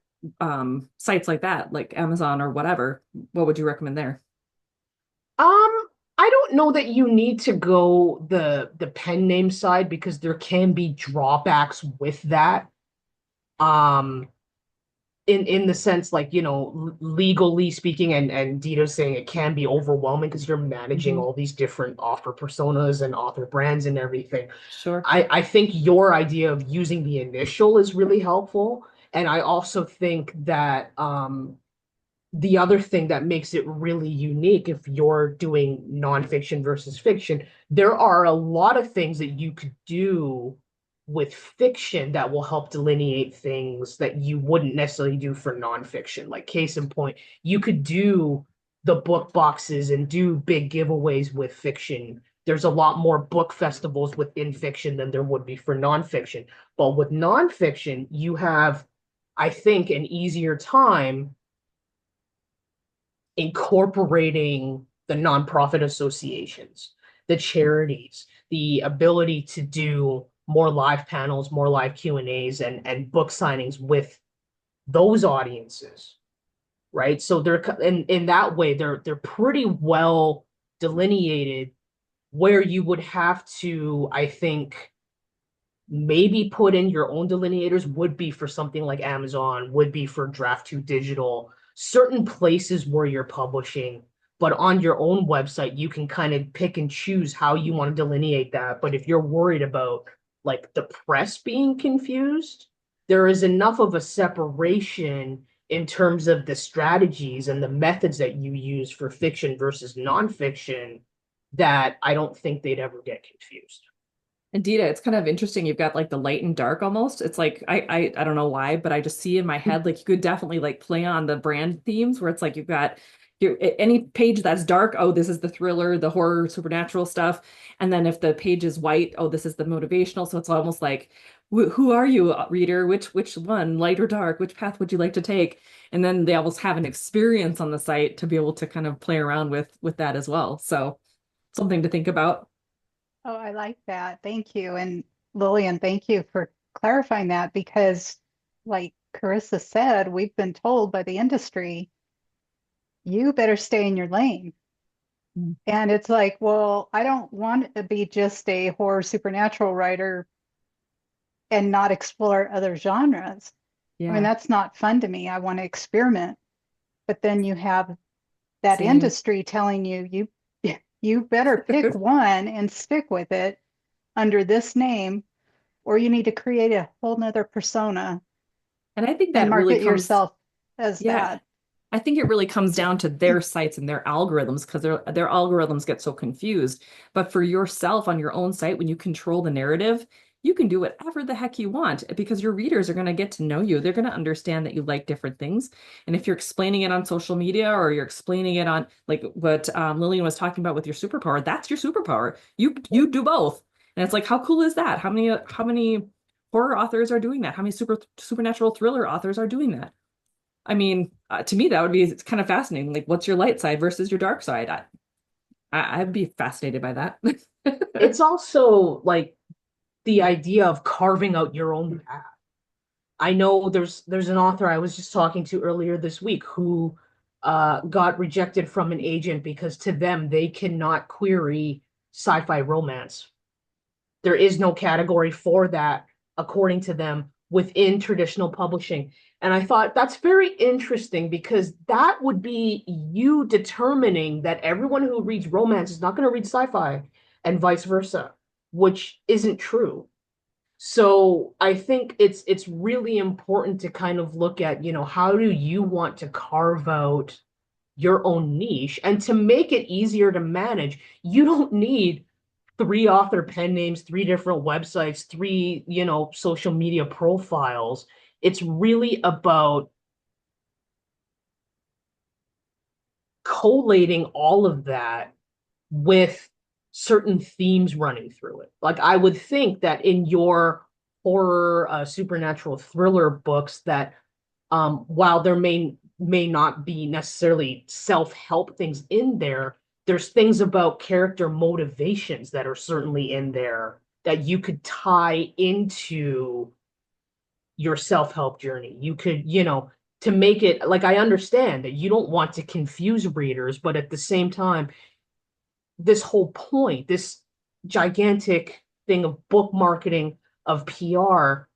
sites like that, like Amazon or whatever, what would you recommend there? I don't know that you need to go the pen name side because there can be drawbacks with that. Um, in the sense like, legally speaking, and Dito's saying it can be overwhelming because you're managing Mhm. all these different author personas and author brands and everything. Sure. I think your idea of using the initial is really helpful. And I also think that the other thing that makes it really unique if you're doing nonfiction versus fiction, there are a lot of things that you could do with fiction that will help delineate things that you wouldn't necessarily do for nonfiction. Like case in point, you could do the book boxes and do big giveaways with fiction. There's a lot more book festivals within fiction than there would be for nonfiction. But with nonfiction, you have, I think, an easier time incorporating the nonprofit associations, the charities, the ability to do more live panels, more live Q&As and book signings with those audiences, right? So they're in that way they're pretty well delineated where you would have to, I think, maybe put in your own delineators would be for something like Amazon, would be for Draft 2 Digital, certain places where you're publishing, but on your own website, you can kind of pick and choose how you want to delineate that. But if you're worried about like the press being confused, there is enough of a separation in terms of the strategies and the methods that you use for fiction versus nonfiction that I don't think they'd ever get confused. And Dita, it's kind of interesting. You've got like the light and dark almost. It's like I don't know why, but I just see in my head like you could definitely like play on the brand themes where it's like you've got your any page that's dark, oh, this is the thriller, the horror, supernatural stuff. And then if the page is white, oh, this is the motivational. So it's almost like who are you, reader? Which one, light or dark? Which path would you like to take? And then they almost have an experience on the site to be able to kind of play around with that as well. So something to think about. Oh, I like that. Thank you. And Lillian, thank you for clarifying that because, like Carissa said, we've been told by the industry, you better stay in your lane. And it's like, well, I don't want to be just a horror supernatural writer and not explore other genres. I mean, Yeah, that's not fun to me. I want to experiment. But then you have that same. industry telling you better pick one and stick with it under this name, or you need to create a whole nother persona And I think and that really market comes, yourself as yeah, that. I think it really comes down to their sites and their algorithms because their algorithms get so confused. But for yourself on your own site, when you control the narrative, you can do whatever the heck you want because your readers are going to get to know you. They're going to understand that you like different things. And if you're explaining it on social media or you're explaining it on like what Lillian was talking about with your superpower, that's your superpower. You do both. And it's like, how cool is that? How many horror authors are doing that? How many supernatural thriller authors are doing that? I mean, to me, that would be kind of fascinating. Like, what's your light side versus your dark side? I'd be fascinated by that. It's also like the idea of carving out your own path. I know there's an author I was just talking to earlier this week who got rejected from an agent because to them they cannot query sci-fi romance. There is no category for that, according to them, within traditional publishing. And I thought that's very interesting because that would be you determining that everyone who reads romance is not going to read sci-fi and vice versa, which isn't true. So I think it's really important to kind of look at, how do you want to carve out your own niche and to make it easier to manage, you don't need three author pen names, three different websites, three, social media profiles. It's really about collating all of that with certain themes running through it. Like I would think that in your horror, supernatural thriller books, that while there may not be necessarily self-help things in there, there's things about character motivations that are certainly in there that you could tie into your self-help journey. You could, to make it like, I understand that you don't want to confuse readers, but at the same time, this whole point, this gigantic thing of book marketing, of PR,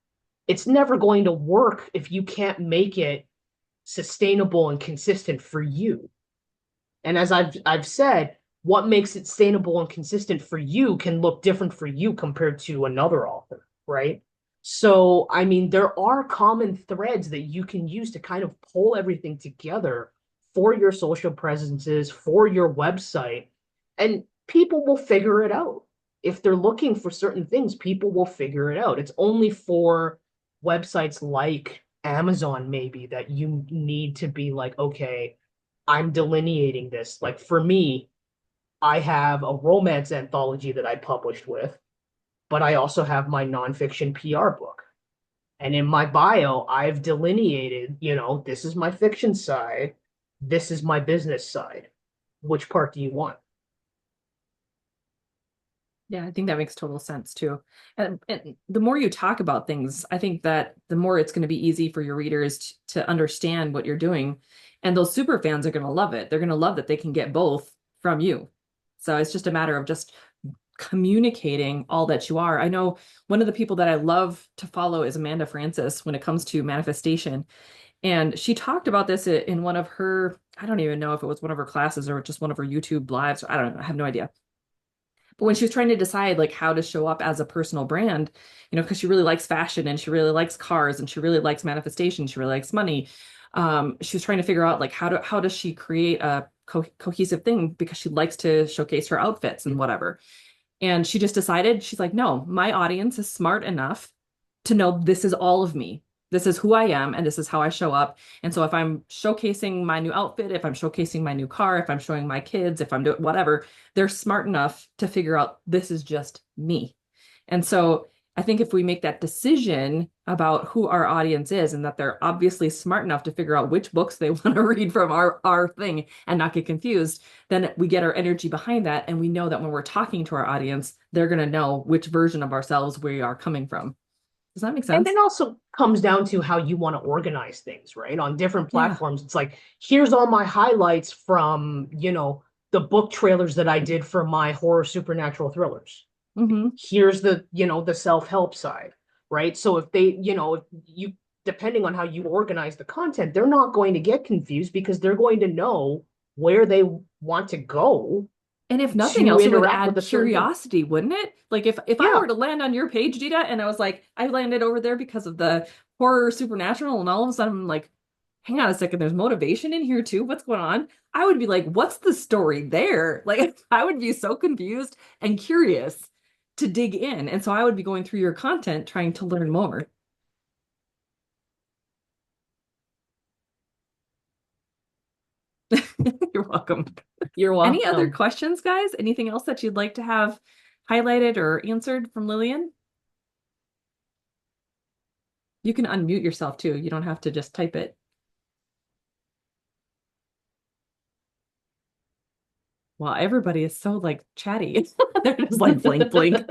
it's never going to work if you can't make it sustainable and consistent for you. And as I've said, what makes it sustainable and consistent for you can look different for you compared to another author, right? So, I mean, there are common threads that you can use to kind of pull everything together for your social presences, for your website, and people will figure it out. If they're looking for certain things, people will figure it out. It's only for websites like Amazon, maybe, that you need to be like, okay, I'm delineating this. Like for me, I have a romance anthology that I published with, but I also have my nonfiction PR book. And in my bio, I've delineated, this is my fiction side, this is my business side. Which part do you want? Yeah, I think that makes total sense too. And the more you talk about things, I think that the more it's going to be easy for your readers to understand what you're doing. And those super fans are going to love it. They're going to love that they can get both from you. So it's just a matter of just communicating all that you are. I know one of the people that I love to follow is Amanda Francis when it comes to manifestation. And she talked about this in one of her, I don't even know if it was one of her classes or just one of her YouTube lives. I don't know. I have no idea. But when she was trying to decide like how to show up as a personal brand, because she really likes fashion and she really likes cars and she really likes manifestation, she really likes money. She was trying to figure out like how does she create a cohesive thing because she likes to showcase her outfits and whatever. And she just decided, she's like, no, my audience is smart enough to know this is all of me. This is who I am, and this is how I show up. And so if I'm showcasing my new outfit, if I'm showcasing my new car, if I'm showing my kids, if I'm doing whatever, they're smart enough to figure out this is just me. And so I think if we make that decision about who our audience is and that they're obviously smart enough to figure out which books they want to read from our thing and not get confused, then we get our energy behind that. And we know that when we're talking to our audience, they're going to know which version of ourselves we are coming from. Does that make And sense? then also comes down to how you want to organize things, right? On different Yeah. platforms, it's like, here's all my highlights from, the book trailers that I did for my horror supernatural thrillers. Mm-hmm. Here's the self-help side, right? So if if you, depending on how you organize the content, they're not going to get confused because they're going to know where they want to go And if nothing to else, it would interact add with a certain thing. curiosity, wouldn't it? Like if I Yeah. were to land on your page, Dita, and I was like, I landed over there because of the horror supernatural, and all of a sudden I'm like, hang on a second, there's motivation in here too. What's going on? I would be like, what's the story there? Like I would be so confused and curious to dig in. And so I would be going through your content trying to learn more. You're welcome. You're Any other welcome. questions, guys? Anything else that you'd like to have highlighted or answered from Lilian? You can unmute yourself too. You don't have to just type it. Wow, everybody is so like chatty. They're just like blink, blink.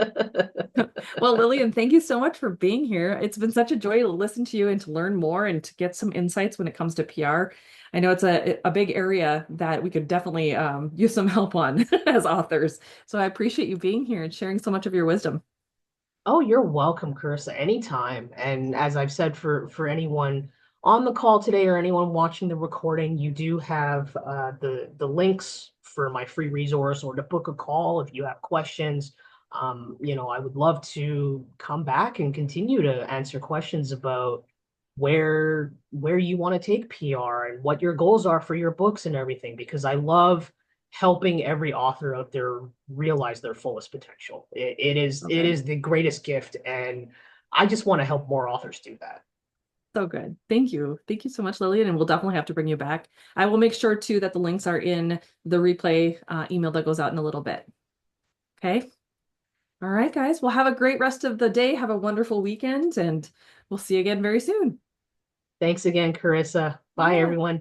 Well, Lilian, thank you so much for being here. It's been such a joy to listen to you and to learn more and to get some insights when it comes to PR. I know it's a big area that we could definitely use some help on as authors. So I appreciate you being here and sharing so much of your wisdom. Oh, you're welcome, Carissa, anytime. And as I've said, for anyone on the call today or anyone watching the recording, you do have the links for my free resource or to book a call if you have questions. I would love to come back and continue to answer questions about where you want to take PR and what your goals are for your books and everything, because I love helping every author out there realize their fullest potential. It is Okay. the greatest gift, and I just want to help more authors do that. So good. Thank you. Thank you so much, Lillian. And we'll definitely have to bring you back. I will make sure too that the links are in the replay email that goes out in a little bit. Okay. All right, guys. Well, have a great rest of the day. Have a wonderful weekend, and we'll see you again very soon. Thanks again, Carissa. Bye, Yeah. everyone.